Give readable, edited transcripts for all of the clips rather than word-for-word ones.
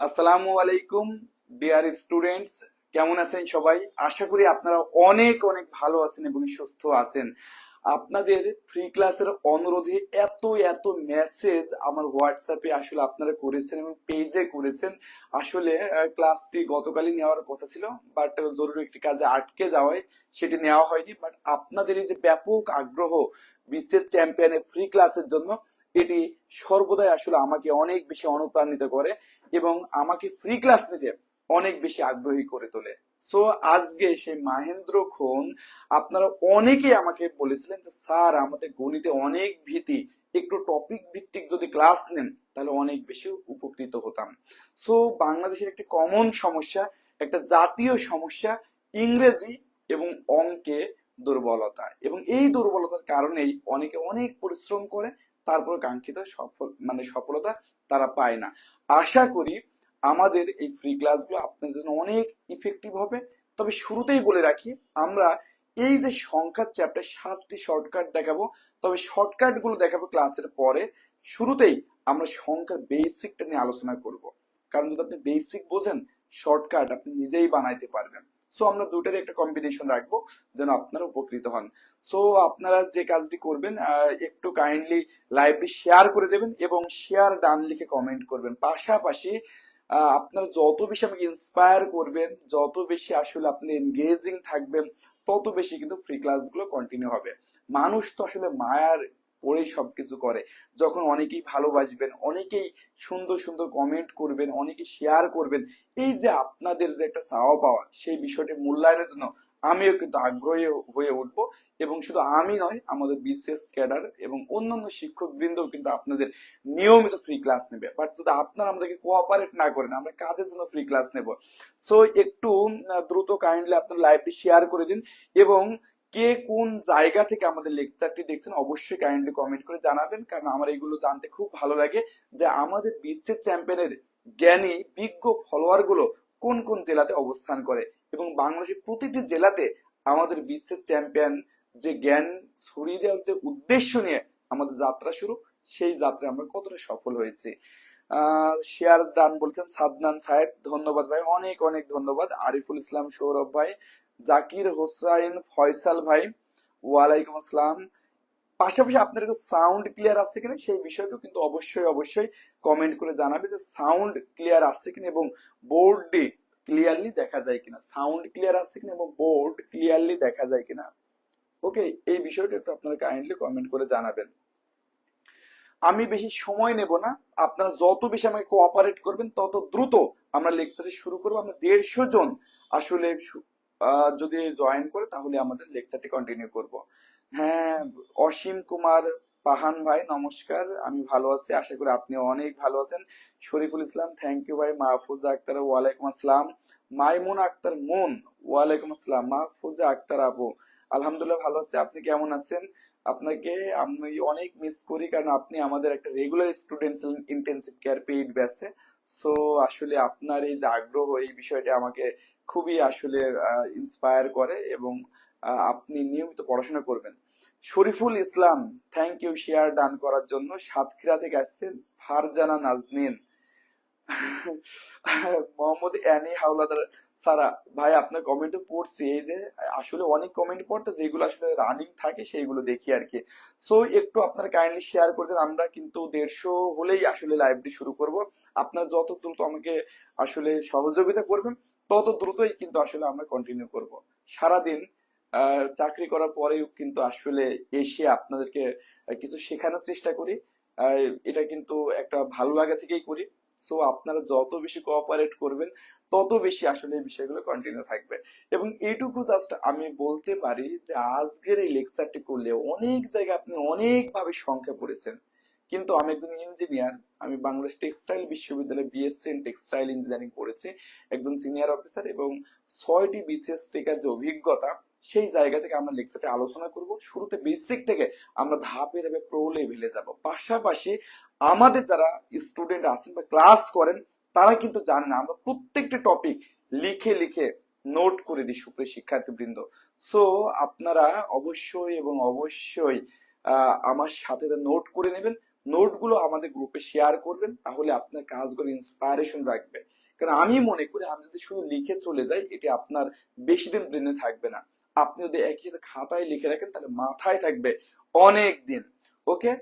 আসসালামু আলাইকুম dear students, কেমন আছেন সবাই? আশা করি আপনারা অনেক অনেক ভালো আছেন এবং সুস্থ আছেন। আপনাদের ফ্রি ক্লাসের অনুরোধে এত এত মেসেজ আমার হোয়াটসঅ্যাপে আসলে আপনারা করেছেন এবং পেজে করেছেন। আসলে ক্লাসটি গতকালই নেওয়ার কথা ছিল, বাট জরুরি একটি কাজে আটকে যাওয়ায় সেটি নেওয়া হয়নি। বাট আপনাদের এই যে ব্যাপক আগ্রহ বিশ্বের চ্যাম্পিয়নের ফ্রি ক্লাসের জন্য, এটি সর্বদাই আসলে আমাকে অনেক বেশি অনুপ্রাণিত করে এবং আমাকে ফ্রি ক্লাস নিতে অনেক বেশি আগ্রহী করে তোলে। সো আজকে সেই মাহেন্দ্র খন, আপনারা অনেকেই আমাকে বলেছিলেন যে স্যার আমাদের গণিতে অনেক ভীতি, একটু টপিক ভিত্তিক যদি ক্লাস নেন তাহলে অনেক বেশি উপকৃত হতাম। সো বাংলাদেশের একটি কমন সমস্যা, একটা জাতীয় সমস্যা, ইংরেজি এবং অঙ্কে দুর্বলতা, এবং এই দুর্বলতার কারণেই অনেকে অনেক পরিশ্রম করে, তারপর কাঙ্ক্ষিত সফলতা তারা পায় না। আশা করি আমাদের এই ফ্রি ক্লাসগুলো আপনাদের জন্য অনেক ইফেক্টিভ হবে। তবে শুরুতেই বলে রাখি, আমরা এই যে সংখ্যার চ্যাপ্টার 7টি শর্টকাট দেখাবো, তবে শর্টকাট গুলো দেখাবো ক্লাসের পরে। শুরুতেই আমরা সংখ্যার বেসিকটা নিয়ে আলোচনা করব, কারণ যদি আপনি বেসিক বোঝেন, শর্টকাট আপনি নিজেই বানাইতে পারবেন। সো আমরা দুটারই একটা কম্বিনেশন রাখবো যেন আপনারা উপকৃত হন। সো আপনারা যে কাজটি করবেন, একটু কাইন্ডলি লাইভটি শেয়ার করে দেবেন এবং শেয়ার ডান লিখে কমেন্ট করবেন। পাশাপাশি আপনারা যত বেশি আমাকে ইন্সপায়ার করবেন, যত বেশি আসলে আপনি এনগেজিং থাকবেন, তত বেশি কিন্তু ফ্রি ক্লাসগুলো কন্টিনিউ হবে। মানুষ তো আসলে মায়ার পরেই সবকিছু করে। যখন অনেকেই ভালোবাসবেন, অনেকেই সুন্দর সুন্দর কমেন্ট করবেন, অনেকেই শেয়ার করবেন, এই যে আপনাদের যে একটা চাওয়া পাওয়া, সেই বিষয়টি মূল্যায়নের জন্য আমিও কিন্তু আগ্রহী হয়ে উঠবো। এবং শুধু আমি নয়, আমাদের বিসিএস ক্যাডার এবং অন্যান্য শিক্ষক বৃন্দও কিন্তু আপনাদের নিয়মিত ফ্রি ক্লাস নেবে। বাট যদি আপনারা আমাদেরকে কোঅপারেট না করেন, আমরা কাদের জন্য ফ্রি ক্লাস নেব? সো একটু দ্রুত কাইন্ডলি আপনার লাইভটি শেয়ার করে দিন এবং কে কোন জায়গা থেকে আমাদের লেকচারটি দেখছেন অবশ্যই কাইন্ডলি কমেন্ট করে জানাবেন, কারণ আমার এগুলো জানতে খুব ভালো লাগে যে আমাদের বিশ্বের চ্যাম্পিয়নের জ্ঞানী বিজ্ঞ ফলোয়ার গুলো কোন কোন জেলাতে অবস্থান করে, এবং বাংলাদেশের প্রতিটি জেলাতে আমাদের বিশ্বের চ্যাম্পিয়ন যে জ্ঞান ছড়িয়ে দেওয়ার যে উদ্দেশ্য নিয়ে আমাদের যাত্রা শুরু, সেই যাত্রায় আমরা কতটা সফল হয়েছি। শেয়ার দান বলছেন সাদনান সাহেব, ধন্যবাদ ভাই, অনেক অনেক ধন্যবাদ। আরিফুল ইসলাম সৌরভ ভাই, জাকির হোসাইন ফয়সাল ভাই, ওয়ালাইকুম আসসালাম। পাশাপাশি আপনার সাউন্ড ক্লিয়ার আসছে কিনা সেই বিষয়টাও কিন্তু অবশ্যই অবশ্যই কমেন্ট করে জানাবে যে সাউন্ড ক্লিয়ার আসছে কিনা এবং বোর্ডে ক্লিয়ারলি দেখা যায় কিনা, সাউন্ড ক্লিয়ার আসছে কিনা এবং বোর্ড ক্লিয়ারলি দেখা যায় কিনা। ওকে, এই বিষয়টা একটু আপনারা কাইন্ডলি কমেন্ট করে জানাবেন। আমি বেশি সময় নেব না, আপনারা যত বেশি আমাকে কোঅপারেট করবেন তত দ্রুত আমরা লেকচারে শুরু করবো। আমরা 150 জন আসলে যদি জয়েন করে তাহলে আমাদের লেকচারটি কন্টিনিউ করব। হ্যাঁ, অসীম কুমার পাহান ভাই নমস্কার, আমি ভালো আছি, আশা করি আপনি অনেক ভালো আছেন। শরীফুল ইসলাম থ্যাংক ইউ ভাই। মাহফুজা আক্তার ওয়ালাইকুম আসসালাম। মাইমুন আক্তার মুন ওয়ালাইকুম আসসালাম। মাহফুজা আক্তার আপু আলহামদুলিল্লাহ ভালো আছে, আপনি কেমন আছেন? আপনাকে আমি অনেক মিস করি, কারণ আপনি আমাদের একটা regular student intensive care paid ব্যাচে। সো আসলে আপনার এই যে আগ্রহ, এই বিষয়টা আমাকে খুবই আসলে ইন্সপায়ার করে এবং আপনি নিয়মিত পড়াশোনা করবেন। Shariful Islam thank you share done করার জন্য। সাতক্ষীরা থেকে আসছেন ফারজানা নাজনীন। মোহাম্মদ অ্যানি হাওলাদার সারা ভাই, আপনার কমেন্টও পড়ছি, এই যে আসলে অনেক কমেন্ট পড়তো যেগুলো আসলে রানিং থাকে সেইগুলো দেখি আর কি। সো একটু আপনারা কাইন্ডলি শেয়ার করে দেন, আমরা কিন্তু 150 হলেই আসলে লাইভটি শুরু করব। আপনারা যত দ্রুত আমাকে আসলে সহযোগিতা করবেন, তত দ্রুতই কিন্তু আসলে আমরা কন্টিনিউ করব। সারাদিন চাকরি করার পরেও কিন্তু আসলে এসে আপনাদেরকে কিছু শেখানোর চেষ্টা করি। এটা কিন্তু একটা ভালো লাগা থেকেই করি। সো আপনারা যত বেশি কোঅপারেট করবেন, তত বেশি আসলে এই বিষয়গুলো কন্টিনিউ থাকবে। এবং এইটুকু জাস্ট আমি বলতে পারি যে আজকের এই লেকচারটি করলে অনেক জায়গায় আপনি অনেক ভাবে সংখ্যা পড়েছেন, কিন্তু আমি একজন ইঞ্জিনিয়ার, আমি বাংলাদেশ টেক্সটাইল বিশ্ববিদ্যালয়ে বিএসসি ইন টেক্সটাইল ইঞ্জিনিয়ারিং পড়েছি, একজন সিনিয়র অফিসার, এবং 6টি বিসিএস টেকার যে অভিজ্ঞতা, সেই জায়গা থেকে আমরা লেকচারটি আলোচনা করব। শুরুতে বেসিক থেকে আমরা ধাপে ধাপে প্রো লেভেলে যাব। পাশাপাশি আমাদের যারা স্টুডেন্ট আছেন বা ক্লাস করেন, তারা কিন্তু জানেন আমরা প্রত্যেকটা টপিক লিখে লিখে নোট করে দিই সুপ্রিয় শিক্ষার্থী বৃন্দ। সো আপনারা অবশ্যই এবং অবশ্যই আমার সাথে নোট করে নেবেন, নোটগুলো আমাদের গ্রুপে শেয়ার করবেন, তাহলে আপনার কাজগুলো ইন্সপায়ারেশন রাখবে। কারণ আমি মনে করি আমি যদি শুধু লিখে চলে যাই, এটি আপনার বেশি দিন ব্রেনে থাকবে না। আপনি যদি একই সাথে খাতায় লিখে রাখেন তাহলে মাথায় থাকবে অনেক দিন। ওকে।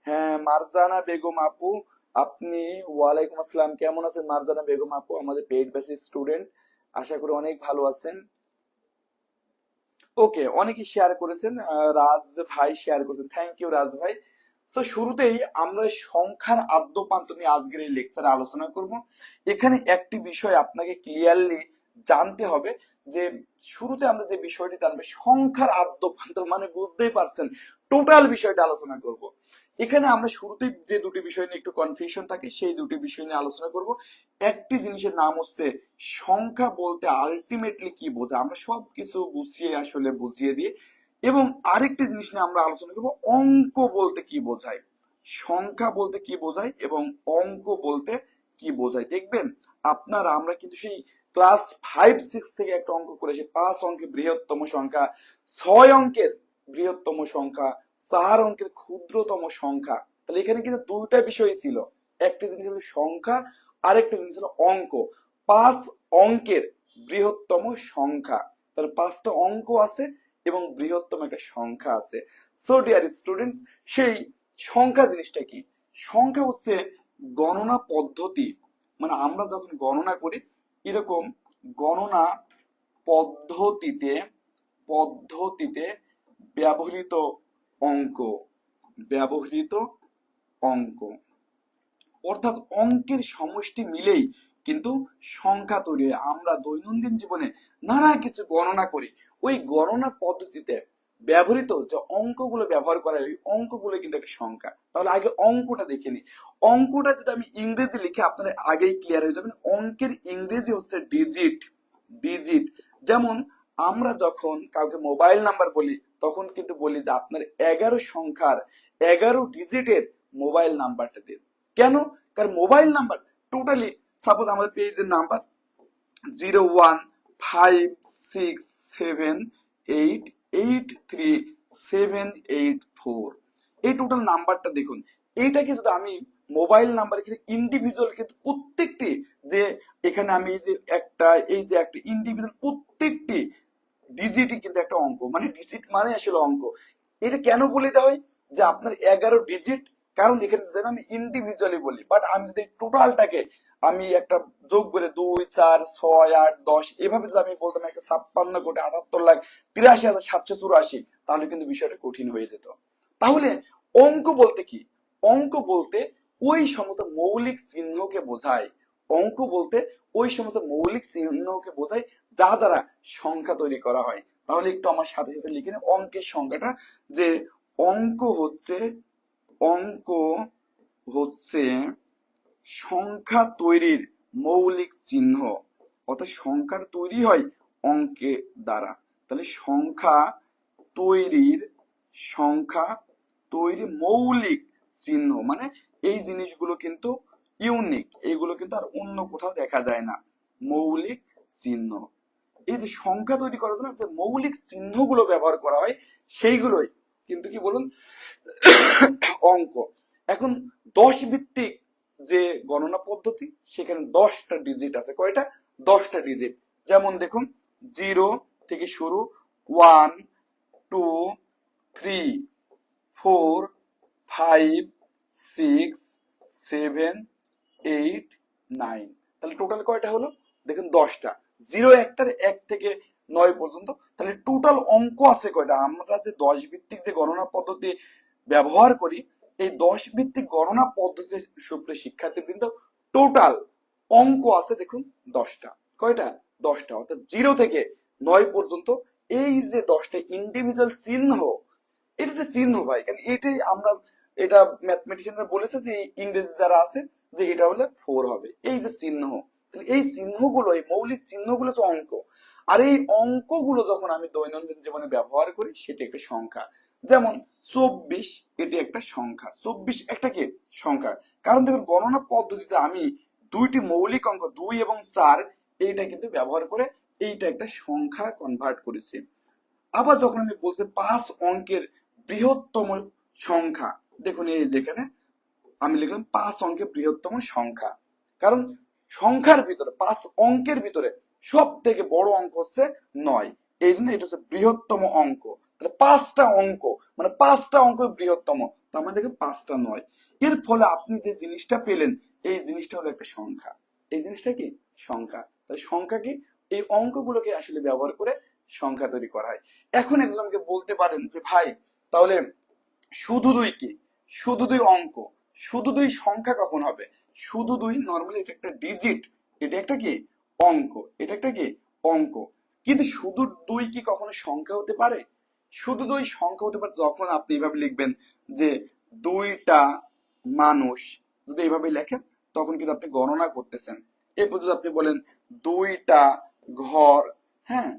হ্যাঁ, মারজানা বেগম আপু, আপনি, ওয়ালাইকুম আসসালাম, কেমন আছেন মারজানা বেগম আপু? আমাদের পেইড ব্যাচের স্টুডেন্ট, আশা করি অনেক ভালো আছেন। ওকে, অনেকে শেয়ার করেছেন, রাজ ভাই শেয়ার করেছেন, থ্যাংক ইউ রাজ ভাই। তো শুরুতেই আমরা সংখ্যার আদ্যপান্ত নিয়ে আজকের এই লেকচারে আলোচনা করব। এখানে একটি বিষয় আপনাকে ক্লিয়ারলি জানতে হবে, যে শুরুতে আমরা যে বিষয়টি জানবো সংখ্যার আদ্যপান্ত, মানে বুঝতেই পারছেন টোটাল বিষয়টা আলোচনা করব। এখানে আমরা শুরুতেই যে দুটি বিষয় নিয়ে একটু কনফিউশন থাকে, সেই দুটি বিষয় নিয়ে আলোচনা করব। একটি জিনিসের নাম হচ্ছে সংখ্যা বলতে আলটিমেটলি কি বোঝায়, আমরা সবকিছু বুঝিয়ে আসলে বুঝিয়ে দিয়ে, এবং আরেকটি জিনিস নিয়ে আমরা আলোচনা করব অঙ্ক বলতে কি বোঝায়, সংখ্যা বলতে কি বোঝায় এবং অঙ্ক বলতে কি বোঝায়। দেখবেন আপনারা, আমরা কিন্তু সেই ক্লাস 5-6 থেকে একটা অঙ্ক করেছি, 5 অঙ্কের বৃহত্তম সংখ্যা, 6 অঙ্কের বৃহত্তম সংখ্যা, 4 অঙ্কের ক্ষুদ্রতম সংখ্যা। তাহলে এখানে কিন্তু দুইটা বিষয় ছিল, একটা জিনিস হলো সংখ্যা, আরেকটা জিনিস হলো অঙ্ক। 5 অঙ্কের বৃহত্তম সংখ্যা, তাহলে 5টা অঙ্ক আছে এবং বৃহত্তম একটা সংখ্যা আছে। সো ডিয়ার স্টুডেন্টস, সেই সংখ্যা জিনিসটা কি? সংখ্যা হচ্ছে গণনা পদ্ধতি, মানে আমরা যখন গণনা করি এরকম গণনা পদ্ধতিতে পদ্ধতিতে ব্যবহৃত অঙ্ক, ব্যবহৃত অঙ্ক, অর্থাৎ অঙ্কের সমষ্টি মিলেই কিন্তু সংখ্যা তৈরি হয়। আমরা দৈনন্দিন জীবনে নানা কিছু গণনা করি, ওই গণনা পদ্ধতিতে ব্যবহৃত যে অঙ্কগুলো ব্যবহার করা হয়, ওই অঙ্কগুলো কিন্তু একটা সংখ্যা। তাহলে আগে অঙ্কটা দেখে নি। অঙ্কটা যদি আমি ইংরেজি লিখে আপনারা আগেই ক্লিয়ার হয়ে যাবেন, অঙ্কের ইংরেজি হচ্ছে ডিজিট। ডিজিট, যেমন আমরা যখন কাউকে মোবাইল নাম্বার বলি তখন কিন্তু বলি যে আপনার 11 সংখ্যার 11 ডিজিটের মোবাইল নাম্বারটা দিন। কেন? কারণ মোবাইল নাম্বার টোটালি, সাপোজ আমাদের পেজের নাম্বার 01567883784, এই টোটাল নাম্বারটা দেখুন। এইটাকে যদি আমি মোবাইল নাম্বার ইন্ডিভিজুয়াল, কিন্তু প্রত্যেকটি, যে এখানে আমি এই যে একটা ইন্ডিভিজুয়াল, প্রত্যেকটি ডিজিটই কিন্তু একটা অঙ্ক, মানে ডিজিট মানে আসলে অঙ্ক। এটা কেন বলে দেওয়া হয় যে আপনার 11 ডিজিট? কারণ এখানে যেন আমি ইন্ডিভিজুয়ালি বলি, বাট আমি যদি টোটালটাকে আমি একটা যোগ করে 2, 4, 6, 8, 10 এভাবে যদি আমি বলতাম 156,78,83,784, তাহলে কিন্তু বিষয়টা কঠিন হয়ে যেত। তাহলে অঙ্ক বলতে কি? অঙ্ক বলতে ওই সমস্ত মৌলিক চিহ্নকে বোঝায়। অঙ্ক বলতে ওই সমস্ত মৌলিক চিহ্নকে বোঝায় যা দ্বারা সংখ্যা তৈরি করা হয়। তাহলে একটু আমার সাথে সাথে লিখে নেন অঙ্কের সংখ্যাটা, যে অঙ্ক হচ্ছে, অঙ্ক হচ্ছে সংখ্যা তৈরির মৌলিক চিহ্ন, অর্থাৎ সংখ্যার তৈরি হয় অঙ্কে দ্বারা। তাহলে সংখ্যা তৈরির মৌলিক চিহ্ন, মানে এই জিনিসগুলো কিন্তু ইউনিক, এগুলো কিন্তু আর অন্য কোথাও দেখা যায় না। মৌলিক চিহ্ন, এই যে সংখ্যা তৈরি করার জন্য যে মৌলিক চিহ্নগুলো ব্যবহার করা হয়, সেইগুলোই কিন্তু কি বলুন, অঙ্ক। এখন 10 ভিত্তিক যে গণনা পদ্ধতি, সেখানে 10টা ডিজিট আছে। কয়টা? 10টা ডিজিট। যেমন দেখুন, 0 থেকে শুরু, 1, 2, 3, 4, 5, 6, 7, 8, 9। তাহলে টোটাল কয়টা হলো? দেখুন 10টা। 0 একটার 1 থেকে 9 পর্যন্ত। তাহলে টোটাল অঙ্ক আছে কয়টা? আমরা যে 10 ভিত্তিক যে গণনা পদ্ধতি ব্যবহার করি, এই 10 ভিত্তিক গণনা পদ্ধতি সুপ্রিয় শিক্ষার্থীবৃন্দ, টোটাল অঙ্ক আছে দেখুন 10টা। কয়টা? 10টা। অর্থাৎ 0 থেকে 9 পর্যন্ত এই যে 10টা ইন্ডিভিজুয়াল চিহ্ন, এটা একটা চিহ্ন ভাই, কারণ এটাই আমরা, এটা ম্যাথমেটিশিয়ানরা বলেছে যে ইংরেজি যারা আছে যে এটা হলে 4 হবে, এই যে চিহ্ন। এই চিহ্নগুলো, এই মৌলিক চিহ্নগুলো হচ্ছে অঙ্ক। আর এই অঙ্কগুলো যখন আমি দৈনন্দিন জীবনে ব্যবহার করি, সেটা একটা সংখ্যা। যেমন 24, এটি একটা সংখ্যা। 24 একটা কি? সংখ্যা। কারণ দেখুন গণনা পদ্ধতিতে আমি দুইটি মৌলিক অঙ্ক 2 এবং 4, এইটা কিন্তু ব্যবহার করে এইটা একটা সংখ্যা কনভার্ট করেছি। আবার যখন আমি বলছি 5 অঙ্কের বৃহত্তম সংখ্যা, দেখুন এই যেখানে আমি লিখলাম 5 অঙ্কের বৃহত্তম সংখ্যা, কারণ সংখ্যার ভিতরে 5 অঙ্কের ভিতরে সব থেকে বড় অঙ্ক হচ্ছে 9, এই জন্য এটা হচ্ছে বৃহত্তম অঙ্ক। তাহলে 5টা অঙ্ক, মানে 5টা অঙ্ক বৃহত্তম, তার মানে দেখে 5টা 9। এর ফলে আপনি যে জিনিসটা পেলেন, এই জিনিসটা হলো একটা সংখ্যা। এই জিনিসটা কি? সংখ্যা। তাহলে সংখ্যা কি? এই অঙ্কগুলোকে আসলে ব্যবহার করে সংখ্যা তৈরি করা হয়। এখন একজনকে বলতে পারেন যে ভাই, তাহলে শুধু 2 কি? শুধু 2 অঙ্ক, শুধু 2 সংখ্যা কখন হবে? শুধু 2 নরমালি এটা একটা ডিজিট, এটা একটা কি? অঙ্ক, এটা একটা কি? অঙ্ক। কিন্তু শুধু 2 কি কখনো সংখ্যা হতে পারে? শুধু 2 সংখ্যা হতে পারে যখন আপনি এভাবে লিখবেন যে 2টা মানুষ, যদি এভাবে লেখেন তখন কিন্তু আপনি গণনা করতেছেন। এরপর যদি আপনি বলেন 2টা ঘর, হ্যাঁ,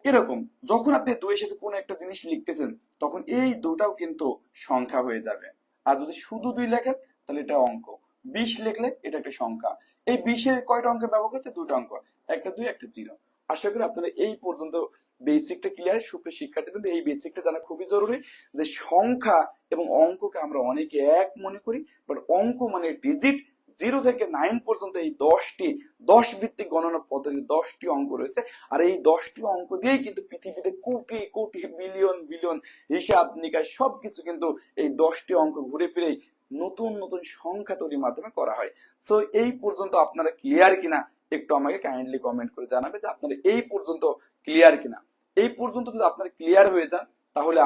এরকম যখন আপনি 2 এর সাথে কোনো একটা জিনিস লিখতেছেন তখন এই দুটাও কিন্তু সংখ্যা হয়ে যাবে। আর যদি শুধু 2 লেখেন তাহলে এটা অঙ্ক, 20 লিখলে এটা একটা সংখ্যা। এই 20 এর কয়টা অঙ্ক ব্যবহার করতে? 2টা অঙ্ক, একটা 2 একটা 0। আশা করি আপনারা এই পর্যন্ত বেসিকটা ক্লিয়ার। সুপ্রিয় শিক্ষার্থী, কিন্তু এই বেসিকটা জানা খুবই জরুরি যে সংখ্যা এবং অঙ্ককে আমরা অনেকে এক মনে করি, বাট অঙ্ক মানে ডিজিট। 0 থেকে 9 পর্যন্ত এই 10টি 10 ভিত্তিক গণনা পদ্ধতি, 10টি অঙ্ক রয়েছে। আর এই 10টি অঙ্ক দিয়েই কিন্তু পৃথিবীতে কোটি কোটি বিলিয়ন বিলিয়ন হিসাব নিকাশ সবকিছু কিন্তু এই 10টি অঙ্ক ঘুরে ফিরেই নতুন নতুন সংখ্যা তৈরির মাধ্যমে করা হয়। সো এই পর্যন্ত আপনারা ক্লিয়ার কিনা একটু আমাকে কাইন্ডলি কমেন্ট করে জানাবে যে আপনারা এই পর্যন্ত ক্লিয়ার কিনা। এই পর্যন্ত যদি আপনারা ক্লিয়ার হয়ে যান তাহলে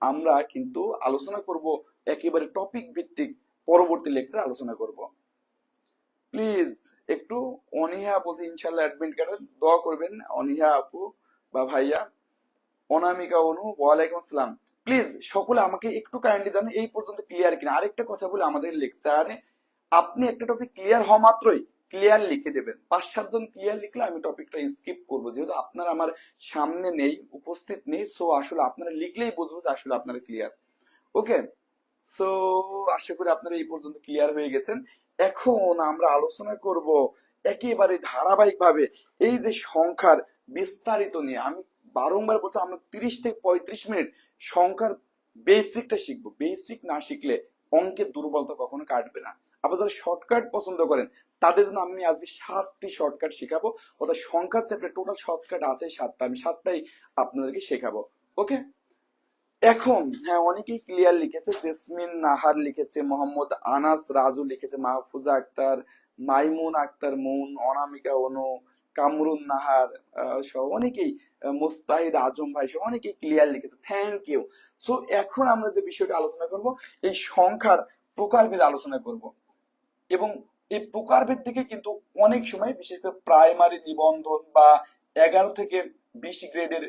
আমরা কিন্তু আলোচনা করব একেবারে টপিক ভিত্তিক, পরবর্তী লেকচারে আলোচনা করব। প্লিজ একটু অনীহা বলতে ইনশাল্লাহ অ্যাডমিট কার্ডে দোয়া করবেন। অনীহা আপু বা ভাইয়া, অনামিকা অনু, ওয়ালাইকুম আসসালাম। প্লিজ সকলে আমাকে একটু কাইন্ডলি জানান এই পর্যন্ত ক্লিয়ার কিনা। আরেকটা কথা বলে, আমাদের লেকচারে আপনি একটা টপিক ক্লিয়ার হওয়া মাত্রই ক্লিয়ার লিখে দেবেন। 5-7 জন ক্লিয়ার লিখলে আমি টপিকটা স্কিপ করবো, যেহেতু আপনারা আমার সামনে নেই, উপস্থিত নেই। সো আসলে আপনারা লিখলেই বুঝবো যে আসলে আপনারা ক্লিয়ার। ওকে, সো আশা করি আপনারা এই পর্যন্ত ক্লিয়ার হয়ে গেছেন। এখন আমরা আলোচনা করব একেবারে ধারাবাহিক ভাবে এই যে সংখ্যার বিস্তারিত নিয়ে। আমি বারংবার বলছি, আমরা 30 থেকে 35 মিনিট সংখ্যার বেসিকটা শিখবো। বেসিক না শিখলে অঙ্কের দুর্বলতা কখনো কাটবে না। আবার যারা শর্টকাট পছন্দ করেন তাদের জন্য আমি আজকে 7টি শর্টকাট শেখাবো। অর্থাৎ সংখ্যার চ্যাপ্টারে টোটাল শর্টকাট আছে 7টা, আমি 7টাই আপনাদেরকে শেখাবো। ওকে, এখন হ্যাঁ, অনেকেই ক্লিয়ার লিখেছে। জেসমিন নাহার লিখেছে, মোহাম্মদ আনাস রাজু লিখেছে, মাহফুজা আক্তার, মাইমুন আক্তার মৌন, অনামিকা অনু, কামরুন নাহার সহ অনেকেই, মুস্তাহিদ আজম ভাই সহ অনেকেই ক্লিয়ার লিখেছে। Thank you. সো এখন আমরা যে বিষয়টা আলোচনা করব, এই সংখ্যার প্রকারভেদ আলোচনা করব। এবং এই প্রকারভেদ থেকে কিন্তু অনেক সময়, বিশেষ করে প্রাইমারি নিবন্ধন বা 11 থেকে 20 গ্রেডের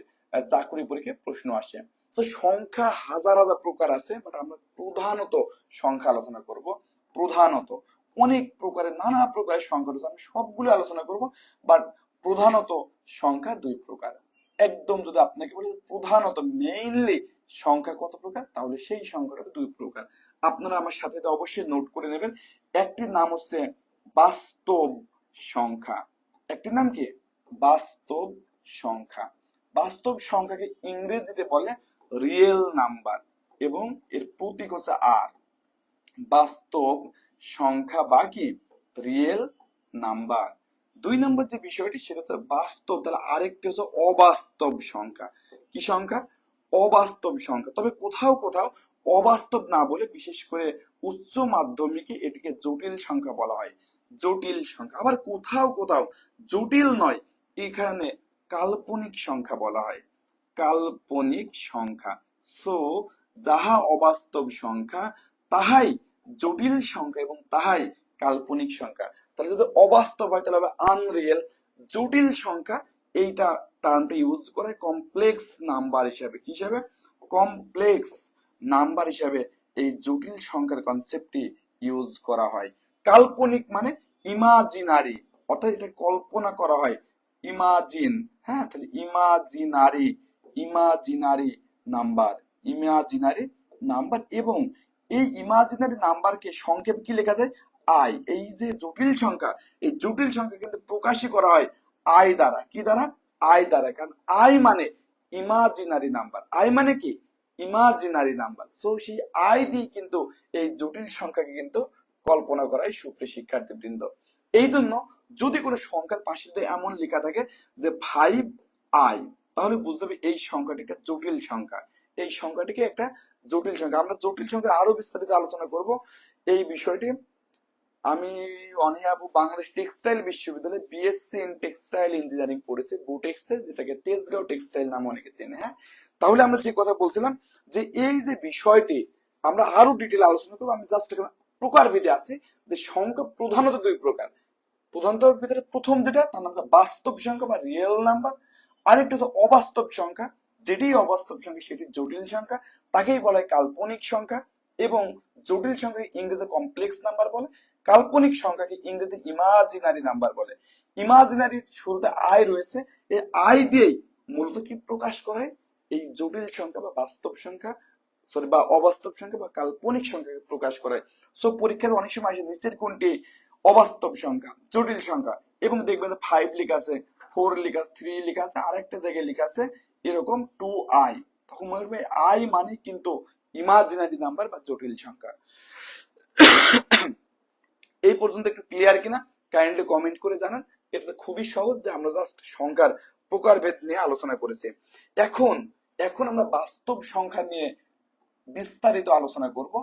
চাকরি পরীক্ষায় প্রশ্ন আসে। তো সংখ্যা হাজার হাজার প্রকার আছে, বাট আমরা প্রধানত সংখ্যা আলোচনা করব। প্রধানত অনেক প্রকারের, নানা প্রকারের সংখ্যা রয়েছে, আমি সবগুলো আলোচনা করব। বাট প্রধানত সংখ্যা 2 প্রকার। একদম যদি আপনাকে বলি প্রধানত মেইনলি সংখ্যা কত প্রকার, তাহলে সেই সংখ্যাটা 2 প্রকার। আপনারা আমার সাথে অবশ্যই নোট করে নেবেন। একটির নাম হচ্ছে বাস্তব সংখ্যা। একটির নাম কি? বাস্তব সংখ্যা। বাস্তব সংখ্যাকে ইংরেজিতে বলে রিয়েল নাম্বার, এবং এর প্রতীক হচ্ছে আর। বাস্তব সংখ্যা বা কি? Real number. 2 নম্বর যে বিষয়টি সেটা হচ্ছে বাস্তব, তাহলে আরেকটি হচ্ছে অবাস্তব সংখ্যা। কি সংখ্যা? অবাস্তব সংখ্যা। তবে কোথাও কোথাও অবাস্তব না বলে, বিশেষ করে উচ্চ মাধ্যমিকে এটিকে জটিল সংখ্যা বলা হয়। জটিল সংখ্যা। আবার কোথাও কোথাও জটিল নয়, এখানে কাল্পনিক সংখ্যা বলা হয়। কাল্পনিক সংখ্যা। সো যাহা অবাস্তব সংখ্যা তাহাই জটিল সংখ্যা এবং তাহাই কাল্পনিক সংখ্যা। তাহলে যদি অবাস্তব হয় তাহলে হবে আনরিয়েল। জটিল সংখ্যা, এইটা টার্মটা ইউজ করে কমপ্লেক্স নাম্বার হিসাবে। কি হিসাবে? কমপ্লেক্স নাম্বার হিসাবে এই জটিল সংখ্যার কনসেপ্টটি ইউজ করা হয়। কাল্পনিক মানে ইমাজিনারি, অর্থাৎ এটা কল্পনা করা হয়। ইমাজিন, হ্যাঁ, তাহলে imaginary, imaginary number, imaginary number. এবং এই ইমাজিনারি নাম্বারকে সংক্ষেপ কি লেখা যায়? আই। এই যে জটিল সংখ্যা, এই জটিল সংখ্যা কিন্তু প্রকাশই করা হয় আই দ্বারা। কি দ্বারা? আই দ্বারা। কারণ আই মানে ইমাজিনারি নাম্বার। আই মানে কি? Imaginary number. সো সেই আই দিয়ে কিন্তু এই জটিল সংখ্যাকে কিন্তু কল্পনা করাই সুপ্রিয় শিক্ষার্থীবৃন্দ। এই জন্য যদি কোনো সংখ্যার পাশে যদি এমন লেখা থাকে যে 5i, তাহলে বুঝতে হবে এই সংখ্যাটি একটা জটিল সংখ্যা, এই সংখ্যাটিকে একটা জটিল সংখ্যা। আমরা জটিল সংখ্যা আরো বিস্তারিত আলোচনা করব এই বিষয়টি। আমি অনিয়া আপু বাংলাদেশ টেক্সটাইল বিশ্ববিদ্যালয়ে বিএসসি ইন টেক্সটাইল ইঞ্জিনিয়ারিং পড়েছি, বুটেক্সে, যেটাকে তেজগাঁও টেক্সটাইল নামে অনেকে চেনে। হ্যাঁ, তাহলে আমরা যে কথা বলছিলাম যে এই যে বিষয়টি আমরা আরো ডিটেল আলোচনা করবো। আমি জাস্ট প্রকারভেদে আছি যে সংখ্যা প্রধানত দুই প্রকার। প্রধানত ভিতরে প্রথম যেটা তার নাম বাস্তব সংখ্যা বা রিয়েল নাম্বার, আরেকটা হচ্ছে অবাস্তব সংখ্যা, যেটি অবাস্তব সংখ্যা সেটি জটিল সংখ্যা, তাকেই বলা হয় কাল্পনিক সংখ্যা। এবং জটিল সংখ্যাকে ইংরেজিতে কমপ্লেক্স নাম্বার বলে, কাল্পনিক সংখ্যাকে ইংরেজিতে ইমাজিনারি নাম্বার বলে। ইমাজিনারি শুরুতে আই রয়েছে, এই আই দিয়েই মূলত কি প্রকাশ করা হয়, এই জটিল সংখ্যা বা বাস্তব সংখ্যা, সরি বা অবাস্তব সংখ্যা বা কাল্পনিক সংখ্যাকে প্রকাশ করা হয়। সো পরীক্ষাতে অনেক সময় আসে নিচের কোনটি অবাস্তব সংখ্যা, জটিল সংখ্যা, এবং দেখবেন 5 লেখা আছে, 4 লেখা আছে, 3 লেখা আছে, আরেকটা জায়গায় লেখা আছে এরকম 2i, তখন মনে রাখবে আই মানে কিন্তু ইমাজিনারি নাম্বার বা জটিল সংখ্যা। এই পর্যন্ত একটু ক্লিয়ার কিনা কাইন্ডলি কমেন্ট করে জানান। এটা খুবই সহজ যে আমরা জাস্ট সংখ্যার প্রকারভেদ নিয়ে আলোচনা করেছি। এখন এখন আমরা বাস্তব সংখ্যা নিয়ে বিস্তারিত আলোচনা করব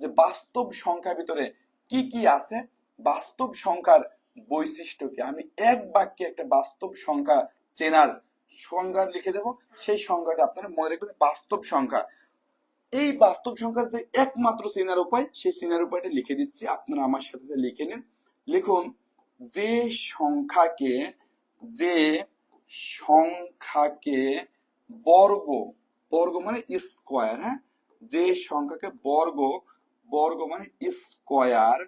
যে বাস্তব সংখ্যার ভিতরে কি কি আছে, বাস্তব সংখ্যার বৈশিষ্ট্য কি। আমি এক বাক্যে একটা বাস্তব সংখ্যা চেনার সংজ্ঞা লিখে দেব, সেই সংজ্ঞাটা আপনারা মনে রাখবেন বাস্তব সংখ্যা। এই বাস্তব সংখ্যার যে একমাত্র চেনার উপায়, সেই চেনার উপায়টা লিখে দিচ্ছি, আপনারা আমার সাথে লিখে নিন। লিখুন, যে সংখ্যাকে যে সংখ্যাকে বর্গ, বর্গ মানে স্কোয়ার, হ্যাঁ, যে সংখ্যাকে বর্গ, বর্গ মানে স্কোয়ার,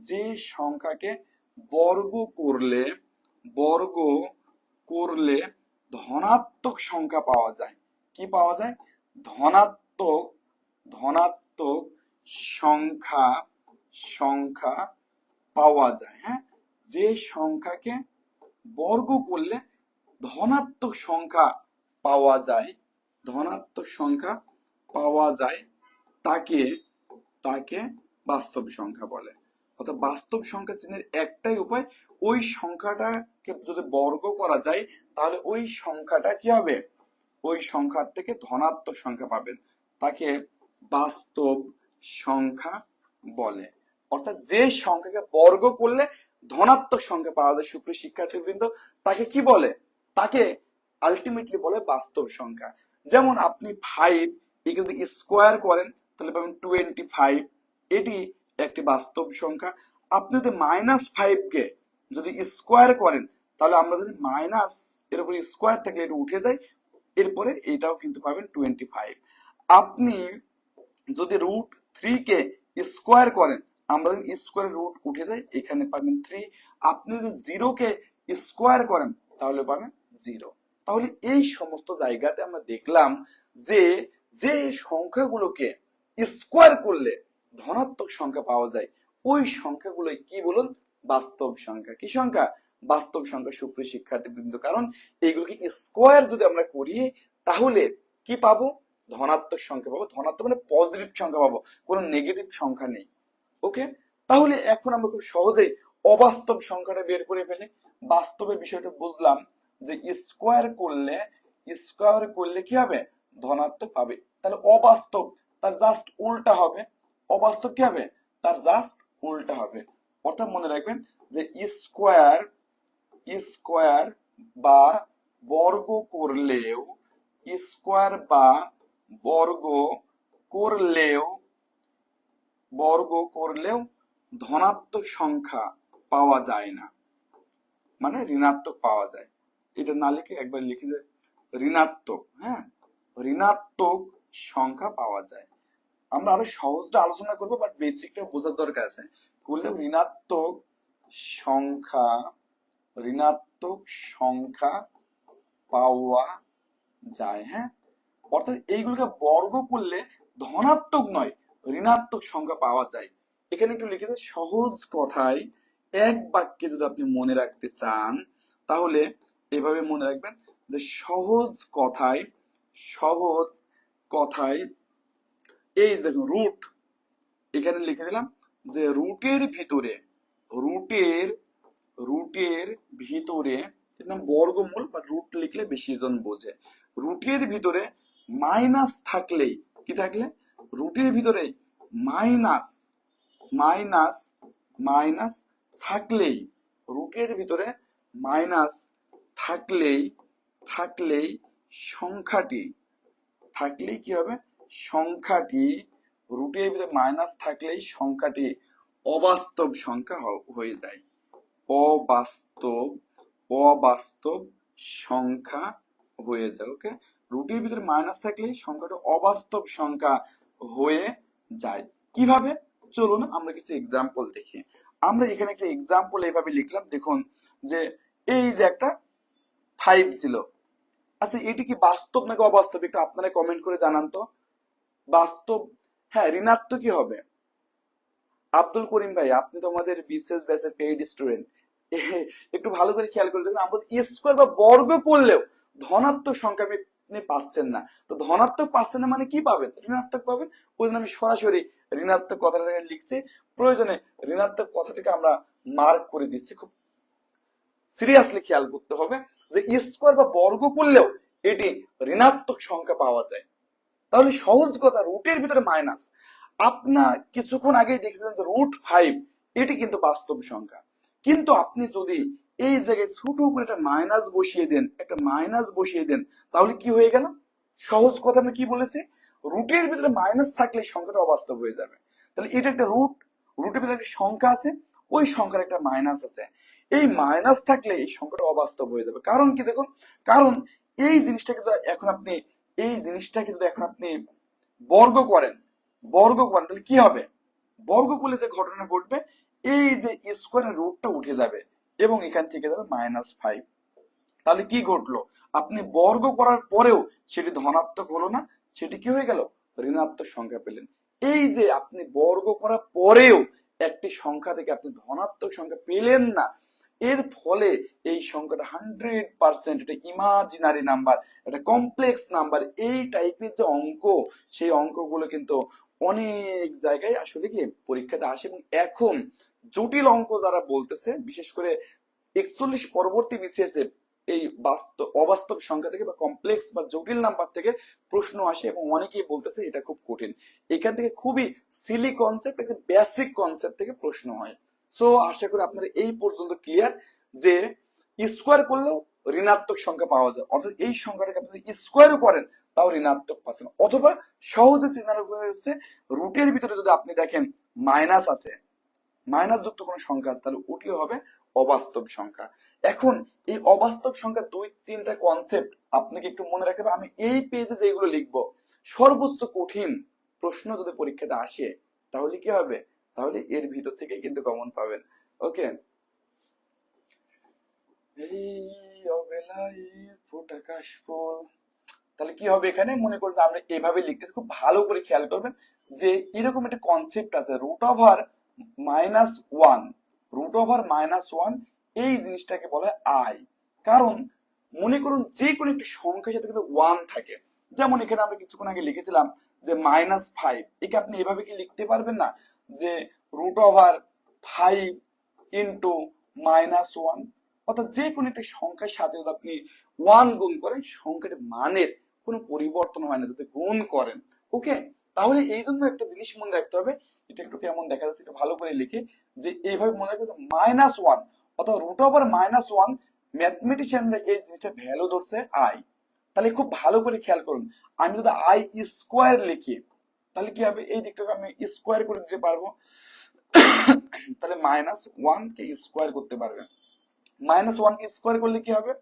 যে সংখ্যাকে বর্গ করলে, বর্গ করলে ধনাত্মক সংখ্যা পাওয়া যায়। কি পাওয়া যায়? ধনাত্মক, ধনাত্মক সংখ্যা, সংখ্যা পাওয়া যায়। হ্যাঁ, যে সংখ্যাকে বর্গ করলে ধনাত্মক সংখ্যা পাওয়া যায়, ধনাত্মক সংখ্যা পাওয়া যায়, তাকে তাকে বাস্তব সংখ্যা বলে। অর্থাৎ বাস্তব সংখ্যা চিহ্নের একটাই উপায়, ওই সংখ্যাটাকে যদি বর্গ করা যায় তাহলে ওই সংখ্যাটা কি হবে, ওই সংখ্যার থেকে ধনাত্মক সংখ্যা পাবেন, তাকে বাস্তব সংখ্যা বলে। অর্থাৎ যে সংখ্যাকে বর্গ করলে ধনাত্মক সংখ্যা পাওয়া যায় সুপ্রিয় শিক্ষার্থীবৃন্দ, তাকে কি বলে, তাকে আলটিমেটলি বলে বাস্তব সংখ্যা। যেমন আপনি 5 একে যদি স্কোয়ার করেন তাহলে পাবেন 25, এটি একটি বাস্তব সংখ্যা। আপনি যদি -5 কে যদি স্কোয়ার করেন তাহলে আমরা যদি মাইনাস এর উপরে স্কোয়ার থাকলে এটা উঠে যায়, এরপরে এটাও কিন্তু পাবেন 25। আপনি যদি √3 কে স্কোয়ার করেন, আমরা যদি স্কোয়ার রুট উঠে যায় এখানে পাবেন 3। আপনি যদি 0 কে স্কোয়ার করেন তাহলে পাবেন 0। তাহলে এই সমস্ত জায়গাতে আমরা দেখলাম যে যে সংখ্যাগুলোকে স্কোয়ার করলে ধনাত্মক সংখ্যা পাওয়া যায় ওই সংখ্যাগুলো কি বলুন, বাস্তব সংখ্যা। কি সংখ্যা? বাস্তব সংখ্যা সুপ্রিয় শিক্ষার্থীবৃন্দ। কারণ এইগুলোকে স্কোয়ার যদি আমরা করি তাহলে কি পাবো, ধনাত্মক সংখ্যা পাবো। ধনাত্মক মানে পজিটিভ সংখ্যা পাবো, কোনো নেগেটিভ সংখ্যা নেই। ওকে, তাহলে এখন আমরা খুব সহজেই অবাস্তব সংখ্যাটা বের করে ফেলি। বাস্তবের বিষয়টা বুঝলাম যে স্কোয়ার করলে, স্কোয়ার করলে কি হবে, ধনাত্মক পাবে। তাহলে অবাস্তব তার জাস্ট উল্টা হবে, অবাস্তব কি হবে, তার জাস্ট উল্টা হবে। অর্থাৎ মনে রাখবেন যে স্কোয়ার, স্কোয়ার বা বর্গ করলেও, স্কোয়ার বা বর্গ করলেও, বর্গ করলেও ধনাত্মক সংখ্যা পাওয়া যায় না, মানে ঋণাত্মক পাওয়া যায়। এটা না লিখে একবার লিখে দেয় ঋণাত্মক, হ্যাঁ, ঋণাত্মক সংখ্যা পাওয়া যায়। আমরা আরো সহজটা আলোচনা করবো, বাট বেসিকটা বোঝার দরকার আছে। করলেও ঋণাত্মক সংখ্যা, ঋণাত্মক সংখ্যা পাওয়া যায়। হ্যাঁ, অর্থাৎ এইগুলোকে বর্গ করলে ধনাত্মক নয় ঋণাত্মক সংখ্যা পাওয়া যায়। এখানে একটু লিখে দেয় সহজ কথায়, এক বাক্যে যদি আপনি মনে রাখতে চান তাহলে এভাবে মনে রাখবেন যে সহজ কথায়, সহজ কথায় এই দেখো রুট, এখানে লিখে দিলাম যে রুটের ভিতরে, রুটের রুটের ভিতরে বর্গমূল বা রুট লিখলে বেশি জন বোঝে। রুটের ভিতরে মাইনাস থাকলেই, কি থাকলে, রুটের ভিতরে মাইনাস মাইনাস মাইনাস থাকলেই, রুটের ভিতরে মাইনাস থাকলেই থাকলেই সংখ্যাটি, থাকলেই কি হবে, সংখ্যাটি, রুটের ভিতরে মাইনাস থাকলেই সংখ্যাটি অবাস্তব সংখ্যা হয়ে যায়। অবাস্তব অবাস্তব সংখ্যা হয়ে যায়। ওকে, রুটের ভিতরে মাইনাস থাকলে সংখ্যাটা অবাস্তব সংখ্যা হয়ে যায়। কিভাবে, চলুন আমরা কিছু এক্সাম্পল দেখি। আমরা এখানে একটা এক্সাম্পল এইভাবে লিখলাম, দেখুন যে এই যে একটা 5 ছিল, আচ্ছা এটি কি বাস্তব নাকি অবাস্তব, একটু আপনারা কমেন্ট করে জানান তো। বাস্তব, হ্যাঁ ঋণাত্মকই হবে। আব্দুল করিম ভাই, আপনি তো আমাদের বিশেষ ব্যাচের পেইড স্টুডেন্ট, একটু ভালো করে খেয়াল করে দেখুন, আমাদের স্কোয়ার বা বর্গ করলেও ধনাত্মক সংখ্যা আপনি পাচ্ছেন না। তো ধনাত্মক পাচ্ছেন না মানে কি পাবেন, ঋণাত্মক পাবেন। ওই জন্য আমি সরাসরি ঋণাত্মক কথাটাকে লিখছি, প্রয়োজনে ঋণাত্মক কথাটাকে আমরা মার্ক করে দিচ্ছি। খুব সিরিয়াসলি খেয়াল করতে হবে যে স্কোয়ার বা বর্গ করলেও এটি ঋণাত্মক সংখ্যা পাওয়া যায়। তাহলে সহজ কথা, রুটের ভিতরে মাইনাস, আপনার কিছুক্ষণ আগেই দেখছিলেন যে √5, এটি কিন্তু বাস্তব সংখ্যা। কিন্তু আপনি যদি এই জায়গায় ছোট করে একটা মাইনাস বসিয়ে দেন, একটা মাইনাস বসিয়ে দেন, তাহলে কি হয়ে গেল, সহজ কথা আমি কি বলেছি, রুটের ভিতরে মাইনাস থাকলে সংখ্যাটা অবাস্তব হয়ে যাবে। তাহলে এটা একটা রুট, রুটের ভিতরে একটা সংখ্যা আছে, ওই সংখ্যার একটা মাইনাস আছে, এই মাইনাস থাকলে এই সংখ্যাটা অবাস্তব হয়ে যাবে। কারণ কি দেখুন, কারণ এই জিনিসটা কিন্তু এখন আপনি, এই জিনিসটা কিন্তু এখন আপনি বর্গ করেন, বর্গ করেন তাহলে কি হবে, বর্গ করলে যে ঘটনা ঘটবে, এই যে স্কোয়ারের রুটটা উঠে যাবে এবং এখান থেকে যাবে -5। তাহলে কি ঘটলো, আপনি বর্গ করার পরেও সেটি ধনাত্মক হলো না, সেটি কি হয়ে গেল, ঋণাত্মক সংখ্যা পেলেন। এই যে আপনি বর্গ করার পরেও একটি সংখ্যা থেকে আপনি ধনাত্মক সংখ্যা পেলেন না, এর ফলে এই সংখ্যাটা 100% এটা ইমাজিনারি নাম্বার, এটা কমপ্লেক্স নাম্বার। এই টাইপের যে অঙ্ক, সেই অঙ্কগুলো কিন্তু অনেক জায়গায় আসলে কি পরীক্ষাতে আসে। এবং এখন জটিল অঙ্ক যারা বলতেছে, বিশেষ করে 41 পরবর্তী বিসিএস এই অবাস্তব সংখ্যা থেকে বা কমপ্লেক্স বা জটিল নাম্বার থেকে প্রশ্ন আসে এবং অনেকেই বলতেছে এটা খুব কঠিন। এখান থেকে খুবই সিলি কনসেপ্ট, একটা বেসিক কনসেপ্ট থেকে প্রশ্ন হয়। সো আশা করি আপনারা এই পর্যন্ত ক্লিয়ার যে স্কোয়ার করলেও ঋণাত্মক সংখ্যা পাওয়া যায়, অর্থাৎ এই সংখ্যাটাকে আপনি স্কোয়ারও করেন তাও ঋণাত্মক পাচ্ছেন। অথবা সহজে হচ্ছে রুটের ভিতরে যদি আপনি দেখেন মাইনাস আছে, মাইনাস যুক্ত কোন সংখ্যা আছে, তাহলে ওটিও হবে অবাস্তব সংখ্যা। এখন এই অবাস্তব সংখ্যা 2-3টা কনসেপ্ট আপনাকে একটু মনে রাখতে হবে। আমি এই পেজে যেগুলো লিখবো, সর্বোচ্চ কঠিন প্রশ্ন যদি পরীক্ষাতে আসে তাহলে কি হবে, তাহলে এর ভিতর থেকে কিন্তু কমন পাবেন। ওকে, এই অবেলায় ফোটা কাশফুল, তাহলে কি হবে, এখানে মনে করতে আমরা এভাবে লিখতেছি, খুব ভালো করে খেয়াল করবেন যে এরকম একটা কনসেপ্ট আছে √-1, √-1, এই জিনিসটাকে বলে আই। কারণ মনে করুন যে কোনো একটি সংখ্যার সাথে কিন্তু 1 থাকে, যেমন এখানে আমরা কিছুক্ষণ আগে লিখেছিলাম যে -5, একে আপনি এভাবে কি লিখতে পারবেন না যে √5 ইন্টু -1, অর্থাৎ যে কোনো একটি সংখ্যার সাথে যদি আপনি 1 গুণ করেন, সংখ্যার মানের কোনো পরিবর্তন হয় না যদি গুণ করেন। ওকে, তাহলে এই জন্য একটা জিনিস মনে রাখতে হবে, এটা একটু কেমন দেখা যাচ্ছে একটু ভালো করে লিখে, যে এইভাবে মনে রাখবে -1 অর্থাৎ √-1, ম্যাথমেটিশিয়ানরা এই জিনিসটা ভ্যালু ধরছে আই। তাহলে খুব ভালো করে খেয়াল করুন, আমি যদি আই স্কোয়ার লিখি তাহলে কি হবে, এই দিকটাকে আমি স্কোয়ার করে দিতে পারবো, তাহলে -1 কে স্কোয়ার করতে পারবেন। -1 কে স্কোয়ার করলে কি হবে,